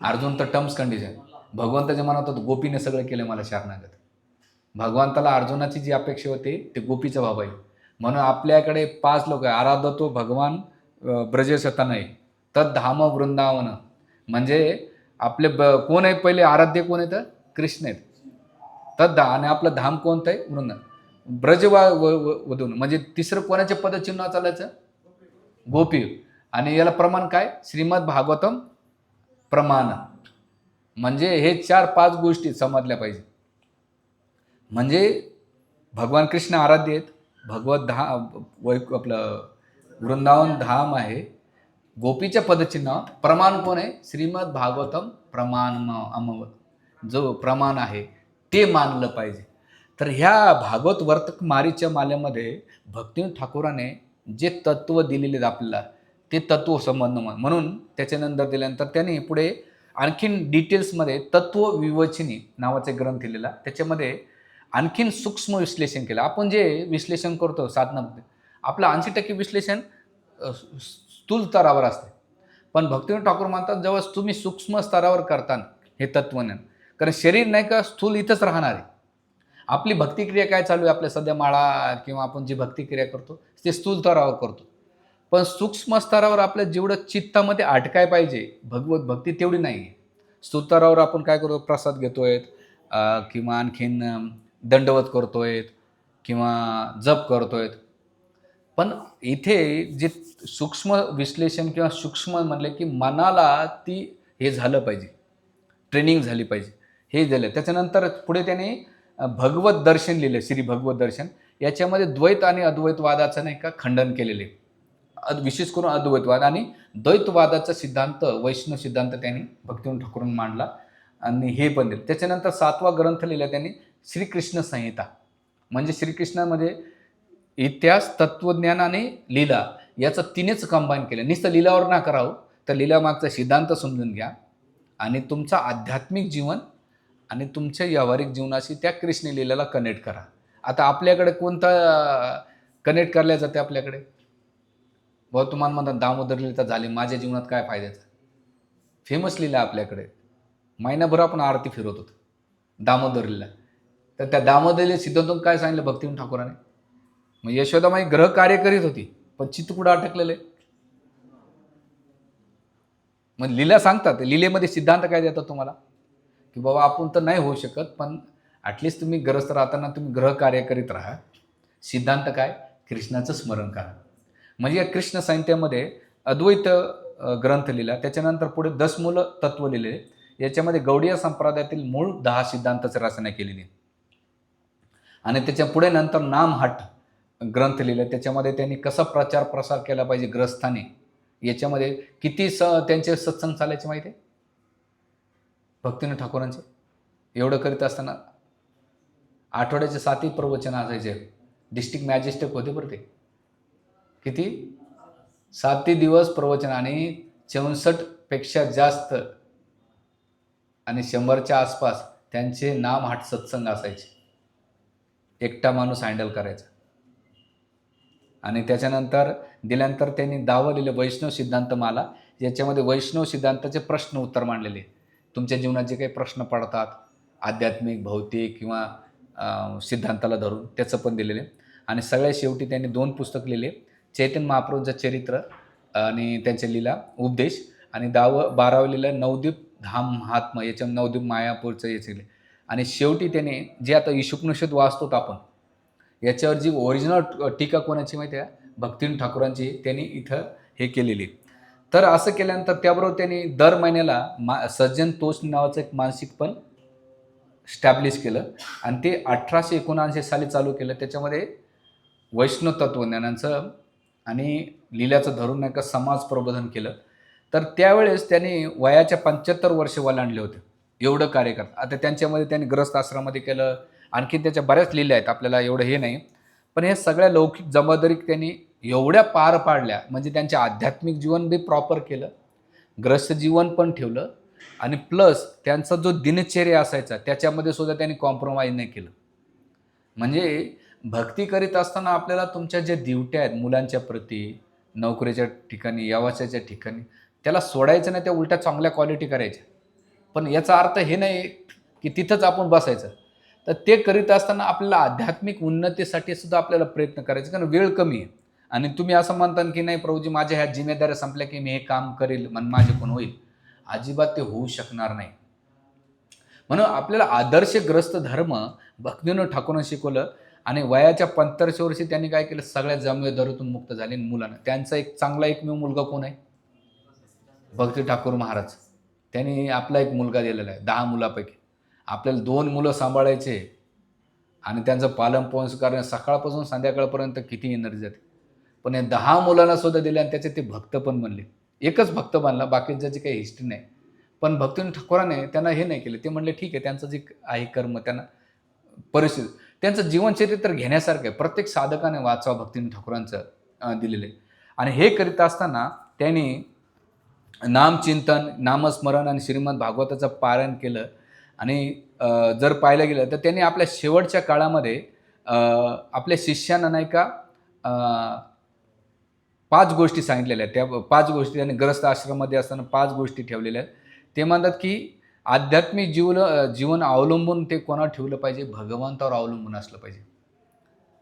अर्जुन तर टर्म्स कंडिशन. भगवंताच्या मनात होतं गोपीने सगळं केलं मला शरणागत. भगवंताला अर्जुनाची जी अपेक्षा होती ते गोपीचा भाव आहे. म्हणून आपल्याकडे 5 लोक आहे. आराधतो भगवान ब्रजशतनय तद्धाम वृंदावन. म्हणजे आपले कोण आहे पहिले आराध्य? कोण आहेत? कृष्ण आहेत. आणि आपलं धाम कोणतं आहे? वृंदावन. वधून म्हणजे तिसरं कोणाच्या पदचिन्ह चालायचं? गोपी. आणि याला प्रमाण काय? श्रीमद भागवतम प्रमाण. म्हणजे हे 4-5 गोष्टी समजल्या पाहिजे. म्हणजे भगवान कृष्ण आराध्य आहेत, भगवत आपलं वृंदावन धाम आहे, गोपीच्या पदचिन्ह. प्रमाण कोण आहे? श्रीमद भागवतम प्रमाण. जो प्रमाण आहे ते मानलं पाहिजे. तर ह्या भागवत वर्तक मारीच्या मालेमध्ये भक्तिविनोद ठाकूराने जे तत्व दिलेले आपल्याला ते तत्व संबंध म्हणून त्याच्यानंतर दिल्यानंतर त्याने पुढे आणखीन डिटेल्समध्ये तत्व विवचनी नावाचा ग्रंथ लिहिलेला. त्याच्यामध्ये आणखीन सूक्ष्म विश्लेषण केलं. आपण जे विश्लेषण करतो साधनामध्ये आपलं 80% विश्लेषण स्थूल स्तरावर असते, पण भक्तिविनोद ठाकूर म्हणतात जेव्हा तुम्ही सूक्ष्म स्तरावर करता हे तत्वज्ञान, कारण शरीर नाही का स्थूल इथंच राहणार आहे आपली भक्तिक्रिया काय चालू आहे आपल्या सध्या माळा किंवा आपण जी भक्तिक्रिया करतो ते स्थूल स्तरावर करतो. पण सूक्ष्म स्तरावर आपल्या जेवढं चित्तामध्ये अटकाय पाहिजे भगवत भक्ती तेवढी नाही आहे. स्थूल स्तरावर आपण काय करतो प्रसाद घेतोय किंवा आणखीन दंडवत करतोय किंवा जप करतोय. पण इथे जे सूक्ष्म विश्लेषण किंवा सूक्ष्म म्हटलं की मनाला ती हे झालं पाहिजे, ट्रेनिंग झाली पाहिजे. हे झालं. त्याच्यानंतर पुढे त्याने भगवत दर्शन लिहिलं, श्री भगवत दर्शन. याच्यामध्ये द्वैत आणि अद्वैतवादाचं नाही का खंडन केलेले आहे. विशेष करून अद्वैतवाद आणि द्वैतवादाचा सिद्धांत, वैष्णव सिद्धांत त्यांनी भक्तिवंत ठाकूरांनी मांडला आणि हे पण दिलं. त्याच्यानंतर 7वा ग्रंथ लिहिला त्यांनी श्रीकृष्ण संहिता. म्हणजे श्रीकृष्णामध्ये इतिहास, तत्वज्ञान आणि लीला याचं तिनेच कंबाईन केलं. नुसतं लीलावर ना करावं, तर लीलामागचा सिद्धांत समजून घ्या आणि तुमचं आध्यात्मिक जीवन आणि तुमच्या व्यावहारिक जीवनाशी त्या कृष्ण लीलेला कनेक्ट करा. आता आपल्याकडे कोणता कनेक्ट करल्या जाते आपल्याकडे? भाऊ तुम्हाला म्हणतात दामोदर लीला झाली, माझ्या जीवनात काय फायद्याचं? फेमस लीला आपल्याकडे. महिनाभर आपण आरती फिरवत होतो दामोदर लीला. तर त्या दामोदर लीला सिद्धांतून काय सांगितलं भक्तिवंत ठाकूरांनी? मग यशोदामाई ग्रह कार्य करीत होती, पण चित्त कुठं अटकलेलं. मग लीला सांगतात, लीलेमध्ये सिद्धांत काय देतात तुम्हाला की बाबा आपण तर नाही होऊ शकत, पण ॲटलिस्ट तुम्ही ग्रस्त राहताना तुम्ही ग्रह कार्य करीत राहा. सिद्धांत काय? कृष्णाचं स्मरण करा. म्हणजे या कृष्ण संहितेमध्ये अद्वैत ग्रंथ लिहिला. त्याच्यानंतर पुढे 10 मूल तत्व लिहिले. याच्यामध्ये गौडीय संप्रदायातील मूळ 10 सिद्धांताची रचना केलेली आहे. आणि त्याच्या पुढे नंतर नामहट्ट ग्रंथ लिहिले. त्याच्यामध्ये त्यांनी कसा प्रचार प्रसार केला पाहिजे ग्रस्थाने, याच्यामध्ये किती त्यांचे सत्संग चालायचे माहिती आहे भक्तिवंत ठाकूरांचे. एवढं करीत असताना आठवड्याचे 7ही प्रवचन असायचे. डिस्ट्रिक्ट मॅजिस्ट्रेट होते बरं ते. किती? 7ही दिवस प्रवचन आणि 64 पेक्षा जास्त आणि 100च्या आसपास त्यांचे नामहट्ट सत्संग असायचे. एकटा माणूस हँडल करायचा. आणि त्याच्यानंतर दिल्यानंतर त्यांनी 10वं लिहिलं वैष्णव सिद्धांत माला. याच्यामध्ये वैष्णव सिद्धांताचे प्रश्न उत्तर मांडलेले. तुमच्या जीवनात जे काही प्रश्न पडतात आध्यात्मिक, भौतिक किंवा सिद्धांताला धरून त्याचं पण दिलेले. आणि सगळ्यात शेवटी त्यांनी 2 पुस्तक लिहिले, चैतन्य महाप्रभूंचं चरित्र आणि त्यांच्या लीला उपदेश. आणि 12वं लिहिलं नवदीप धाम महात्मा, याच्या नवदीप मायापूरचं याचे लिहिले. आणि शेवटी त्याने जे आता ईशुपनिषद वाचतो आपण, याच्यावर जी ओरिजिनल टीका कोणाची माहिती आहे? भक्तिवंत ठाकूरांची त्यांनी इथं हे केलेली. तर असं केल्यानंतर त्याबरोबर त्यांनी दर महिन्याला सज्जन तोष नावाचं एक मानसिक पण स्टॅब्लिश केलं आणि ते 1879 साली चालू केलं. त्याच्यामध्ये वैष्णव तत्वज्ञानाचं आणि लीलाचं धरून नाही का समाज प्रबोधन केलं. तर त्यावेळेस त्यांनी वयाच्या 75 वर्ष ओलांडले होते. एवढं कार्य करतात. आता त्यांच्यामध्ये त्यांनी ग्रस्त आश्रमामध्ये केलं. आणखी त्याच्या बऱ्याच लीला आहेत, आपल्याला एवढं हे नाही. पण हे सगळ्या लौकिक जबाबदारी त्यांनी एवढ्या पार पाडल्या, म्हणजे त्यांचे आध्यात्मिक जीवन बी प्रॉपर केलं, ग्रस्त जीवन पण ठेवलं आणि प्लस त्यांचा जो दिनचर्या असायचा त्याच्यामध्ये सुद्धा त्यांनी कॉम्प्रोमाइज नाही केलं. म्हणजे भक्ती करीत असताना आपल्याला तुमच्या ज्या ड्युट्या आहेत मुलांच्या प्रती, नोकरीच्या ठिकाणी, व्यवसायाच्या ठिकाणी, त्याला सोडायचं नाही, त्या उलट्या चांगल्या क्वालिटी करायच्या. पण याचा अर्थ हे नाही की तिथंच आपण बसायचं. तर ते करीत असताना आपल्याला आध्यात्मिक उन्नतीसाठी सुद्धा आपल्याला प्रयत्न करायचे, कारण वेळ कमी आहे. आणि तुम्ही असं म्हणता की नाही प्रभूजी माझ्या ह्या जिम्मेदाऱ्या संपल्या की मी हे काम करेल मन माझे पण होईल, अजिबात ते होऊ शकणार नाही. म्हणून आपल्याला आदर्शग्रस्त धर्म भक्तिवंत ठाकूरांनी शिकवलं. आणि वयाच्या 75 वर्षी त्यांनी काय केलं, सगळ्या जबाबदारीतून मुक्त झाले. मुलांना त्यांचा एक चांगला एकमेव मुलगा कोण आहे? भक्ती ठाकूर महाराज. त्यांनी आपला एक मुलगा दिलेला आहे. 10 मुलापैकी आपल्याला 2 मुलं सांभाळायचे आणि त्यांचं पालनपोषण करणे सकाळपासून संध्याकाळपर्यंत किती एनर्जी जाते. पण या 10 मुलांना सुद्धा दिले आणि त्याचे ते भक्त पण बनले. एकच भक्त बनला, बाकीच्याची काही हिस्ट्री नाही. पण भक्तिवंत ठाकूरांनी त्यांना हे नाही केलं. ते म्हणले ठीक आहे, त्यांचं जे आहे कर्म, त्यांना परिस्थिती, त्यांचं जीवनचरित्र घेण्यासारखं आहे. प्रत्येक साधकाने वाचावं भक्तिवंत ठाकूरांचं दिलेलं आहे. आणि हे करीत असताना त्यांनी नामचिंतन, नामस्मरण आणि श्रीमद भागवताचं पारायण केलं. आणि जर पाहायला गेलं तर त्यांनी आपल्या शेवटच्या काळामध्ये आपल्या शिष्यांना नाही का 5 गोष्टी सांगितलेल्या आहेत. त्या 5 गोष्टी त्यांनी ग्रस्त आश्रमामध्ये असताना 5 गोष्टी ठेवलेल्या आहेत. ते म्हणतात की आध्यात्मिक जीवन अवलंबून ते कोणावर ठेवलं पाहिजे? भगवंतावर अवलंबून असलं पाहिजे,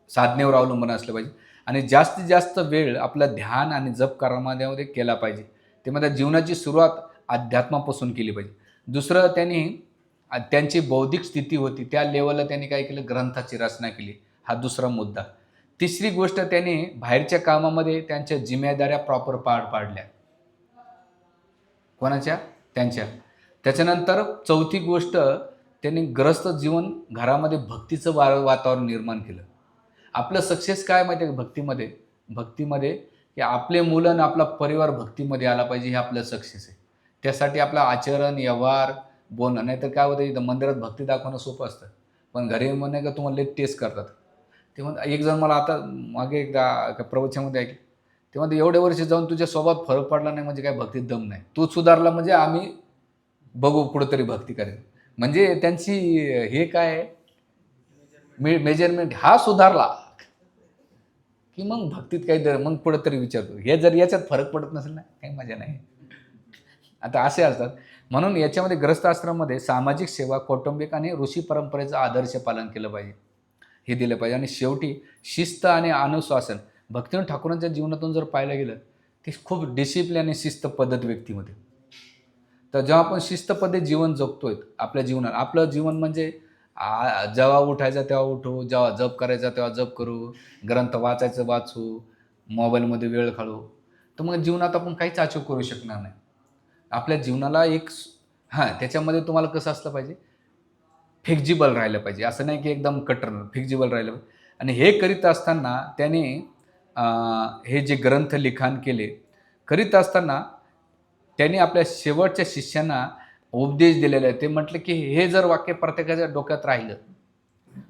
साधनेवर अवलंबून असलं पाहिजे आणि जास्तीत जास्त वेळ आपला ध्यान आणि जप कर्मामध्ये केला पाहिजे. ते म्हणतात जीवनाची सुरुवात अध्यात्मापासून केली पाहिजे. दुसरं त्यांनी त्यांची बौद्धिक स्थिती होती त्या लेवलला त्यांनी काय केलं? ग्रंथाची रचना केली. हा दुसरा मुद्दा. तिसरी गोष्ट त्यांनी बाहेरच्या कामामध्ये त्यांच्या जिम्मेदाऱ्या प्रॉपर पार पाडल्या. कोणाच्या? त्यांच्या. त्याच्यानंतर चौथी गोष्ट त्यांनी ग्रस्त जीवन घरामध्ये भक्तीचं वातावरण निर्माण केलं. आपलं सक्सेस काय माहिती आहे का भक्तीमध्ये? भक्तीमध्ये की आपले मुलं आणि आपला परिवार भक्तीमध्ये आला पाहिजे हे आपलं सक्सेस आहे. त्यासाठी आपलं आचरण, व्यवहार, बोलणं नाहीतर काय होतं इथं मंदिरात भक्ती दाखवणं सोपं असतं. पण घरी म्हणे का तुम्हाला लई टेस्ट करतात. ते म्हणतात एक जण मला आता मागे एकदा एका प्रवचनामध्ये ऐकलं. ते म्हणते एवढे वर्ष जाऊन तुझ्या स्वभावात फरक पडला नाही म्हणजे काय भक्तीत दम नाही. तू सुधारला म्हणजे आम्ही बघू कुठेतरी भक्ती करेल. म्हणजे त्यांची हे काय आहे मेजरमेंट हा सुधारला की मग भक्तीत काही मग कुठेतरी विचारतो. हे जर याच्यात फरक पडत नसेल ना काही मजा नाही. आता असे असतात. म्हणून याच्यामध्ये ग्रस्त आश्रममध्ये सामाजिक सेवा, कौटुंबिक आणि ऋषी परंपरेचं आदर्श पालन केलं पाहिजे. हे दिलं पाहिजे आणि शेवटी शिस्त आणि अनुशासन. भक्तिनाथ ठाकूरांच्या जीवनातून जर पाहायला गेलं ते खूप डिसिप्लिन आणि शिस्त पद्धत व्यक्तीमध्ये. तर जेव्हा आपण शिस्तपद्धत जीवन जगतोय आपल्या जीवनात, आपलं जीवन म्हणजे जेव्हा उठायचं तेव्हा उठू, जेव्हा जप करायचा तेव्हा जप करू, ग्रंथ वाचायचं वाचू, मोबाईलमध्ये वेळ घालवू, तर मग जीवनात आपण काहीच अचीव करू शकणार नाही. आपल्या जीवनाला एक त्याच्यामध्ये तुम्हाला कसं असलं पाहिजे? फ्लेक्झिबल राहिलं पाहिजे. असं नाही की एकदम कट्टर, फ्लेक्झिबल राहिलं पाहिजे. आणि हे करीत असताना त्याने हे जे ग्रंथ लिखाण केले, करीत असताना त्यांनी आपल्या शेवटच्या शिष्यांना उपदेश दिलेला आहे. ते म्हटले की हे जर वाक्य प्रत्येकाच्या डोक्यात राहिलं,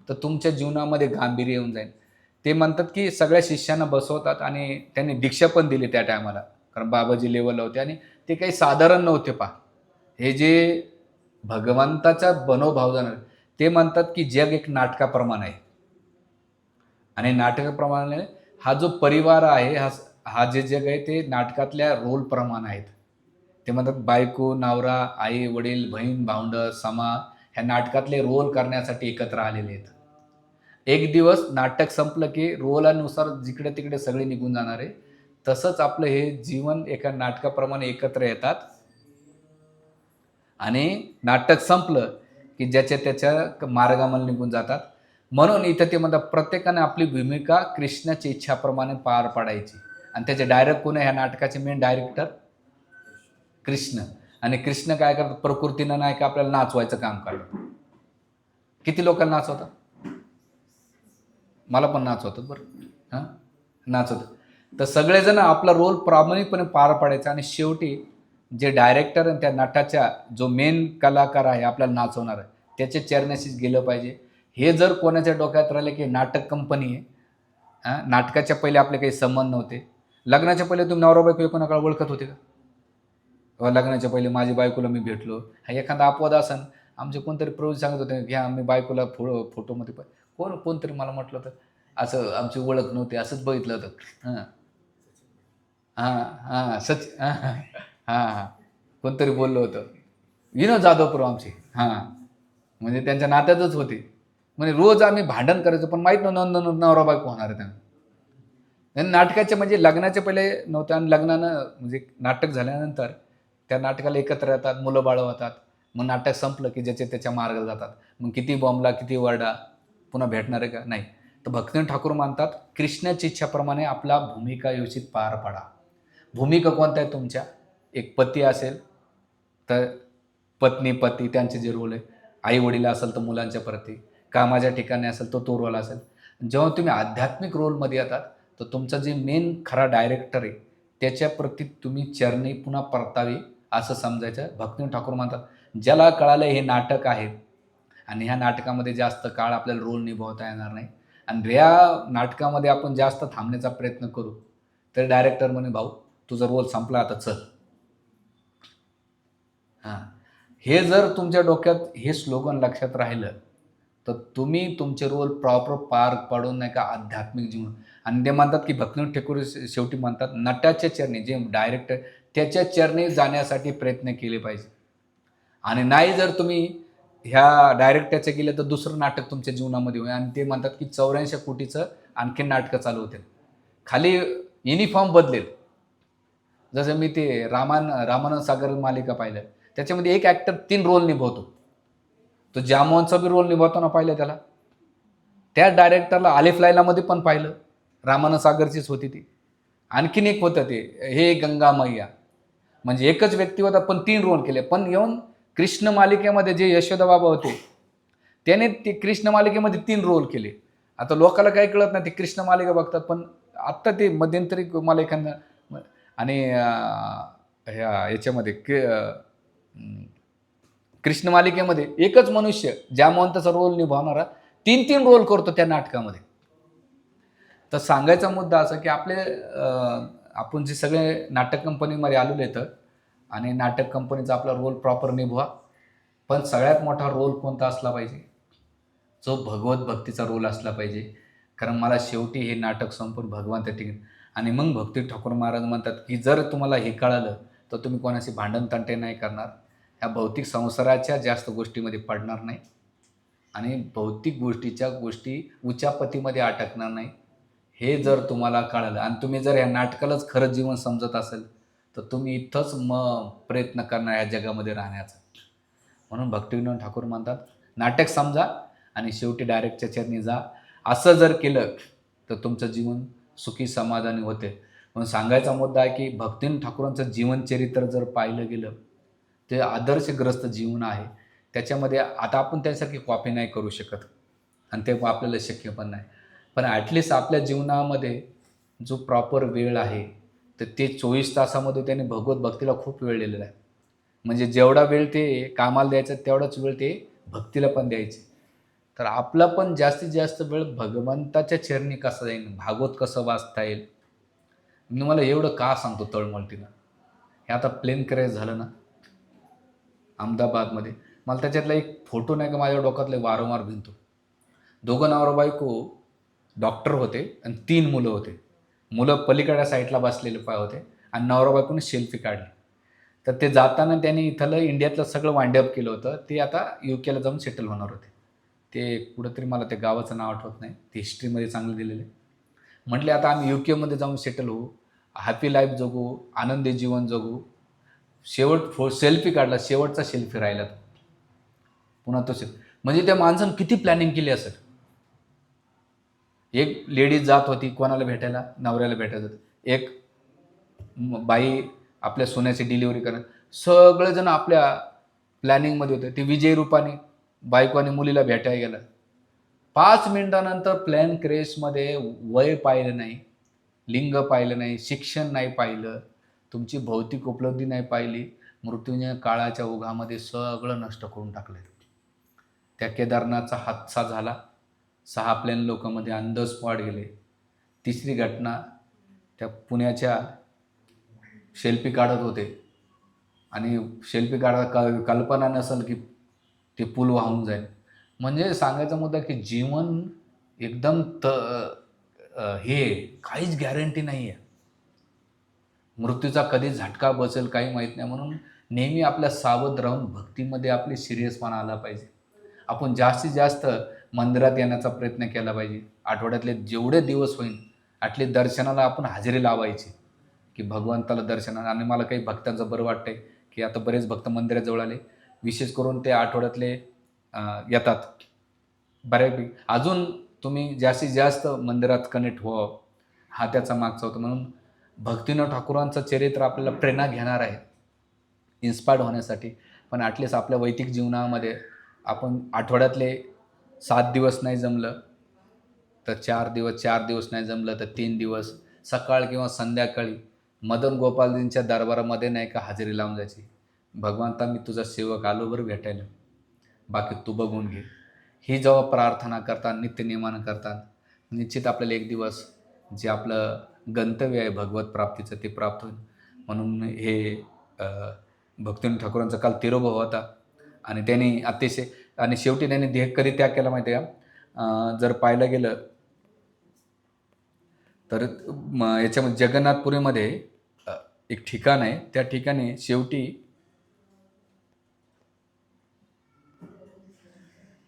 तर तुमच्या जीवनामध्ये गांभीर्य येऊन जाईल. ते म्हणतात की सगळ्या शिष्यांना बसवतात आणि त्यांनी दीक्षा पण दिली त्या टायमाला. कारण बाबाजी लेवलला होते आणि ते काही साधारण नव्हते पहा. हे जे भगवंताचा मनोभाव जाणार, ते म्हणतात की जग एक नाटकाप्रमाणे आहे. आणि नाटकाप्रमाणे हा जो परिवार आहे, हा जे जग आहे ते नाटकातल्या रोलप्रमाणे आहेत. ते म्हणतात बायको, नवरा, आई, वडील, बहीण, भावंडं, समाज ह्या नाटकातले रोल करण्यासाठी एकत्र आलेले आहेत. एक दिवस नाटक संपलं की रोलानुसार जिकडे-तिकडे सगळे निघून जाणार आहे. तसंच आपलं हे जीवन एका नाटकाप्रमाणे एकत्र येतात आणि नाटक संपलं की ज्याच्या त्याच्या मार्गामध्ये निघून जातात. म्हणून इथं ते म्हणतात प्रत्येकाने आपली भूमिका कृष्णाची इच्छाप्रमाणे पार पाडायची. आणि त्याचे डायरेक्ट कोण आहे ह्या नाटकाचे मेन डायरेक्टर? कृष्ण. आणि कृष्ण काय करतात? प्रकृतीनं नाही का आपल्याला नाचवायचं काम करतात. किती लोकांना नाचवतात? मला पण नाचवतात बरं. नाचवतात. तर सगळेजण आपला रोल प्रामाणिकपणे पार पाडायचा आणि शेवटी जे डायरेक्टर आणि त्या नाटाच्या जो मेन कलाकार आहे आपल्याला नाचवणार आहे त्याच्या चरणाशीच गेलं पाहिजे. हे जर कोणाच्या डोक्यात राहिलं की नाटक कंपनी आहे, नाटकाच्या पहिले आपले काही संबंध नव्हते. लग्नाच्या पहिले तुम्ही नवरा बायको कोणाकडे ओळखत होते का? लग्नाच्या पहिले माझी बायकोला मी भेटलो. हा एखादा अपवाद असन, आमचे कोणतरी प्रभू सांगत होते घ्या मी बायकोला फोटोमध्ये कोणतरी मला म्हटलं होतं असं आमची ओळख नव्हती असंच बघितलं होतं. हां हां हां हां कोणतरी बोललं होतं विनोद जाधव प्रभू आमचे. म्हणजे त्यांच्या नात्यातच होते. म्हणजे रोज आम्ही भांडण करायचो पण माहीत नव्हतं नवरा बायको होणार आहे त्यांना. आणि नाटकाचे म्हणजे लग्नाच्या पहिले नव्हतं आणि लग्नानं म्हणजे नाटक झाल्यानंतर त्या नाटकाला एकत्र येतात, मुलं बाळं होतात. मग नाटक संपलं की ज्याचे त्याच्या मार्गाला जातात. मग किती बॉम्बला, किती वरडा, पुन्हा भेटणार आहे का? नाही. तर भक्तिनाथ ठाकूर मानतात कृष्णाची इच्छाप्रमाणे आपला भूमिका व्यवस्थित पार पाडा. भूमिका कोणत्या आहे तुमच्या? एक पती असेल तर पत्नी त्यांचे जे रोल आहे. आई-वडील असेल तर मुलांच्या प्रती, कामाच्या ठिकाणी असेल तर तो रोल असेल. जेव्हा तुम्ही आध्यात्मिक रोलमध्ये येतात तर तुमचा जे मेन खरा डायरेक्टर आहे त्याच्याप्रती तुम्ही चरणी पुन्हा परतावी असं समजायचं. भक्तिनाथ ठाकूर म्हणतात ज्याला कळालं हे नाटक आहे आणि ह्या नाटकामध्ये जास्त काळ आपल्याला रोल निभावता येणार नाही आणि या नाटकामध्ये आपण जास्त थांबण्याचा प्रयत्न करू तर डायरेक्टर म्हणे भाऊ तुझा रोल संपला आता चल. हे जर तुमच्या डोक्यात हे स्लोगन लक्षात राहिलं तर तुम्ही तुमचे रोल प्रॉपर पार पाडून नाही का आध्यात्मिक जीवन. आणि ते म्हणतात की भक्तिनाथ ठाकूर शेवटी म्हणतात नटाच्या चरणी जे डायरेक्टर त्याच्या चरणी जाण्यासाठी प्रयत्न केले पाहिजे. आणि नाही जर तुम्ही ह्या डायरेक्ट त्याचे गेले तर दुसरं नाटक तुमच्या जीवनामध्ये होईल. आणि ते म्हणतात की 84 कोटीचं आणखीन नाटकं चालू होतील. खाली युनिफॉर्म बदलेल. जसं मी ते रामानंद सागर मालिका पाहिलं. त्याच्यामध्ये एक ॲक्टर 3 रोल निभवतो. तो जामवनचा बी रोल निभवताना पाहिलं त्याला. त्या डायरेक्टरला आलिफ लैलामध्ये पण पाहिलं. रामानंद सागरचीच होती ती. आणखीन एक होतं ते हे गंगा मैया. म्हणजे एकच व्यक्ती होता पण 3 रोल केले. पण येऊन कृष्ण मालिकेमध्ये जे यशोदा बाबा होते, त्याने ते कृष्ण मालिकेमध्ये 3 रोल केले. आता लोकांना काही कळत नाही, ते कृष्ण मालिका बघतात. पण आत्ता ते मध्यंतरी मालिकांना आणि याच्यामध्ये कृष्ण मालिकेमध्ये एकच मनुष्य जामवंताचा रोल निभावणारा 3-3 रोल करतो त्या नाटकामध्ये. तर सांगायचा मुद्दा असा की आपण जे सगळे नाटक कंपनीमध्ये आलेलो आहेत आणि नाटक कंपनीचा आपला रोल प्रॉपर निभवा. पण सगळ्यात मोठा रोल कोणता असला पाहिजे? जो भगवत भक्तीचा रोल असला पाहिजे. कारण मला शेवटी हे नाटक संपून भगवान त्या ठिकाणी. आणि मग भक्ती ठाकूर महाराज म्हणतात की जर तुम्हाला हे कळालं तर तुम्ही कोणाशी भांडण तंटे नाही करणार. ह्या भौतिक संसाराच्या जास्त गोष्टीमध्ये पडणार नाही आणि भौतिक गोष्टी उचापतीमध्ये अटकणार नाही. हे जर तुम्हाला कळालं आणि तुम्ही जर या नाटकालाच खरं जीवन समजत असेल तर तुम्ही इथंच प्रयत्न करणार या जगामध्ये राहण्याचा. म्हणून भक्तिविनोद ठाकूर म्हणतात नाटक समजा आणि शेवटी डायरेक्टच्या चरणी जा. असं जर केलं तर तुमचं जीवन सुखी समाधानी होते. म्हणून सांगायचा मुद्दा आहे की भक्तिविनोद ठाकूरांचं जीवनचरित्र जर पाहिलं गेलं ते आदर्शग्रस्त जीवन आहे. त्याच्यामध्ये आता आपण त्यासारखी कॉपी नाही करू शकत आणि ते आपल्याला शक्य पण नाही. पण ॲटलिस्ट आपल्या जीवनामध्ये जो प्रॉपर वेळ आहे तर ते 24 तासामध्ये त्याने भगवत भक्तीला खूप वेळ दिलेला आहे. म्हणजे जेवढा वेळ ते कामाला द्यायचा तेवढाच वेळ ते भक्तीला पण द्यायचे. तर आपला पण जास्तीत जास्त वेळ भगवंताच्या चरणी कसा जाईल, भागवत कसं वाचता येईल. मी मला एवढं का सांगतो तळमळतीनं, हे आता प्लेन क्रॅश झालं ना अहमदाबादमध्ये, मला त्याच्यातला एक फोटो नाही का माझ्या डोक्यातले वारंवार भिनतो. दोघं नवरा बायको डॉक्टर होते आणि 3 मुलं होते. मुलं पलीकडच्या साईडला बसलेले होते आणि नवरा बायकोने सेल्फी काढली. तर ते जाताना त्यांनी इथलं इंडियातलं सगळं वाइंडअप केलं होतं. ते आता UKला जाऊन सेटल होणार होते. ते कुठंतरी मला त्या गावाचं नाव आठवत नाही. ते हिस्ट्रीमध्ये चांगलं दिलेलं आहे. म्हटले आता आम्ही UKमध्ये जाऊन सेटल होऊ, हॅपी लाईफ जगू, आनंदी जीवन जगू. सेल्फी काढला, शेवटचा सेल्फी राहिला तो. पुन्हा तो म्हणजे त्या माणसानं किती प्लॅनिंग केली असेल. एक लेडीज जात होती कोणाला भेटायला, नवऱ्याला भेटायचं. एक बाई आपल्या सोन्याची डिलिव्हरी करणार. सगळेजण आपल्या प्लॅनिंगमध्ये होते. ते विजय रूपाने बायको आणि मुलीला भेटायला गेला. 5 मिनिटानंतर प्लॅन क्रेशमध्ये वय पाहिलं नाही, लिंग पाहिलं नाही, शिक्षण नाही पाहिलं, तुमची भौतिक उपलब्धी नाही पाहिली. मृत्यूंजय काळाच्या ओघामध्ये सगळं नष्ट करून टाकलं. त्या केदारनाथचा हादसा झाला. 6 प्लेन लोकांमध्ये ऑन द स्पॉट गेले. तिसरी घटना त्या पुण्याच्या सेल्फी काढत होते आणि सेल्फी काढता कल्पना नसेल की ते पूल वाहून जाईल. म्हणजे सांगायचा मुद्दा की जीवन एकदम हे काहीच गॅरंटी नाही आहे. मृत्यूचा कधी झटका बसेल काही माहीत नाही. म्हणून नेहमी आपल्या सावध राहून भक्तीमध्ये आपली सिरियसपणा आला पाहिजे. आपण जास्तीत जास्त मंदिरात येण्याचा प्रयत्न केला पाहिजे. आठवड्यातले जेवढे दिवस होईल ॲटलीस्ट दर्शनाला आपण हजेरी लावायची की भगवंताला दर्शनाला. आणि मला काही भक्तांचं बरं वाटतं आहे की आता बरेच भक्त मंदिराजवळ आले. विशेष करून ते आठवड्यातले येतात बऱ्यापैकी. अजून तुम्ही जास्तीत जास्त मंदिरात कनेक्ट व्हावं हा त्याचा मागचा होता. म्हणून भक्तिविनोद ठाकूरांचं चरित्र आपल्याला प्रेरणा घेणार आहे इन्स्पायर्ड होण्यासाठी. पण ॲटलिस्ट आपल्या वैयक्तिक जीवनामध्ये आपण आठवड्यातले 7 दिवस नाही जमलं तर 4 दिवस, 4 दिवस नाही जमलं तर 3 दिवस सकाळ किंवा संध्याकाळी मदन गोपालजींच्या दरबारामध्ये नाही का हजेरी लावून जायची. भगवंता मी तुझा सेवक आलो बरं भेटायला, बाकी तू बघून घे. ही जेव्हा प्रार्थना करतात, नित्यनियमानं करतात, निश्चित आपल्याला एक दिवस जे आपलं गंतव्य आहे भगवत प्राप्तीचं ते प्राप्त होईल. म्हणून हे भक्तिविनोद ठाकूरांचा काल तिरोभाव होता आणि त्यांनी अतिशय आणि शेवटी त्यांनी देह कधी त्याग केला माहिती आहे का? जर पाहायला गेलं तर याच्यामध्ये जगन्नाथपुरीमध्ये एक ठिकाण आहे. त्या ठिकाणी शेवटी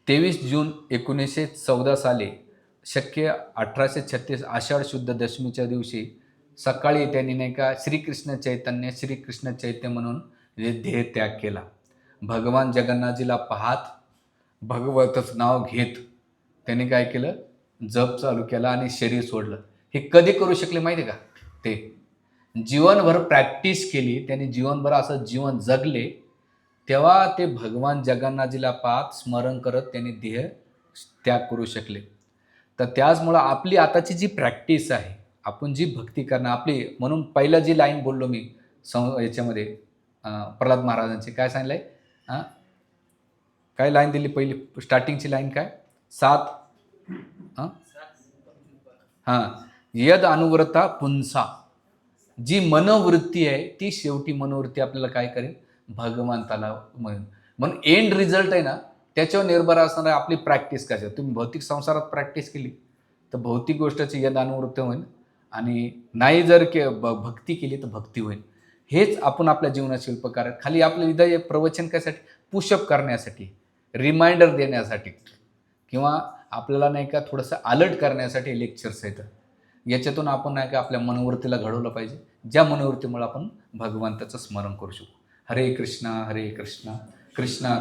23 जून 1914 साली शक्य 1836 आषाढ शुद्ध दशमीच्या दिवशी सकाळी त्यांनी नाही का श्रीकृष्ण चैत्य म्हणून देह त्याग केला. भगवान जगन्नाथजीला पाहत भगवतच नाव घेत त्यांनी काय केलं, जप चालू केला आणि शरीर सोडलं. हे कधी करू शकले माहिती आहे का? ते जीवनभर प्रॅक्टिस केली, त्यांनी जीवनभर असं जीवन जगले, तेव्हा ते भगवान जगन्नाथजीला पाहत स्मरण करत त्यांनी देह त्याग करू शकले. तर त्याचमुळं आपली आताची जी प्रॅक्टिस आहे, आपण जी भक्ती करणं आपली, म्हणून पहिलं जी लाईन बोललो मी याच्यामध्ये प्रल्हाद महाराजांची काय सांगितलं आहे, काय लाईन दिली पहिली स्टार्टिंगची लाईन काय, सात यद अनुव्रता पुंसा, जी मनोवृत्ती आहे ती शेवटी मनोवृत्ती आपल्याला काय करेल, भगवंताला म्हणून एंड रिझल्ट आहे ना त्याच्यावर निर्भर असणार आहे आपली प्रॅक्टिस कशा. तुम्ही भौतिक संसारात प्रॅक्टिस केली तर भौतिक गोष्टीची यद अनुवृत्ती होईल, आणि नाही जर भक्ती केली तर भक्ती होईल. हेच आपण आपल्या जीवनात शिल्पकार आहे. खाली आपलं हृदय प्रवचन कशासाठी, पुशअप करण्यासाठी, रिमाइंडर देण्यासाठी, किंवा आपल्याला नाही का थोडंसं अलर्ट करण्यासाठी लेक्चर्स आहेत. याच्यातून आपण नाही का आपल्या मनोवृत्तीला घडवलं पाहिजे, ज्या मनोवृत्तीमुळे आपण भगवंताचं स्मरण करू शकू. हरे कृष्णा कृष्णा कृष्णा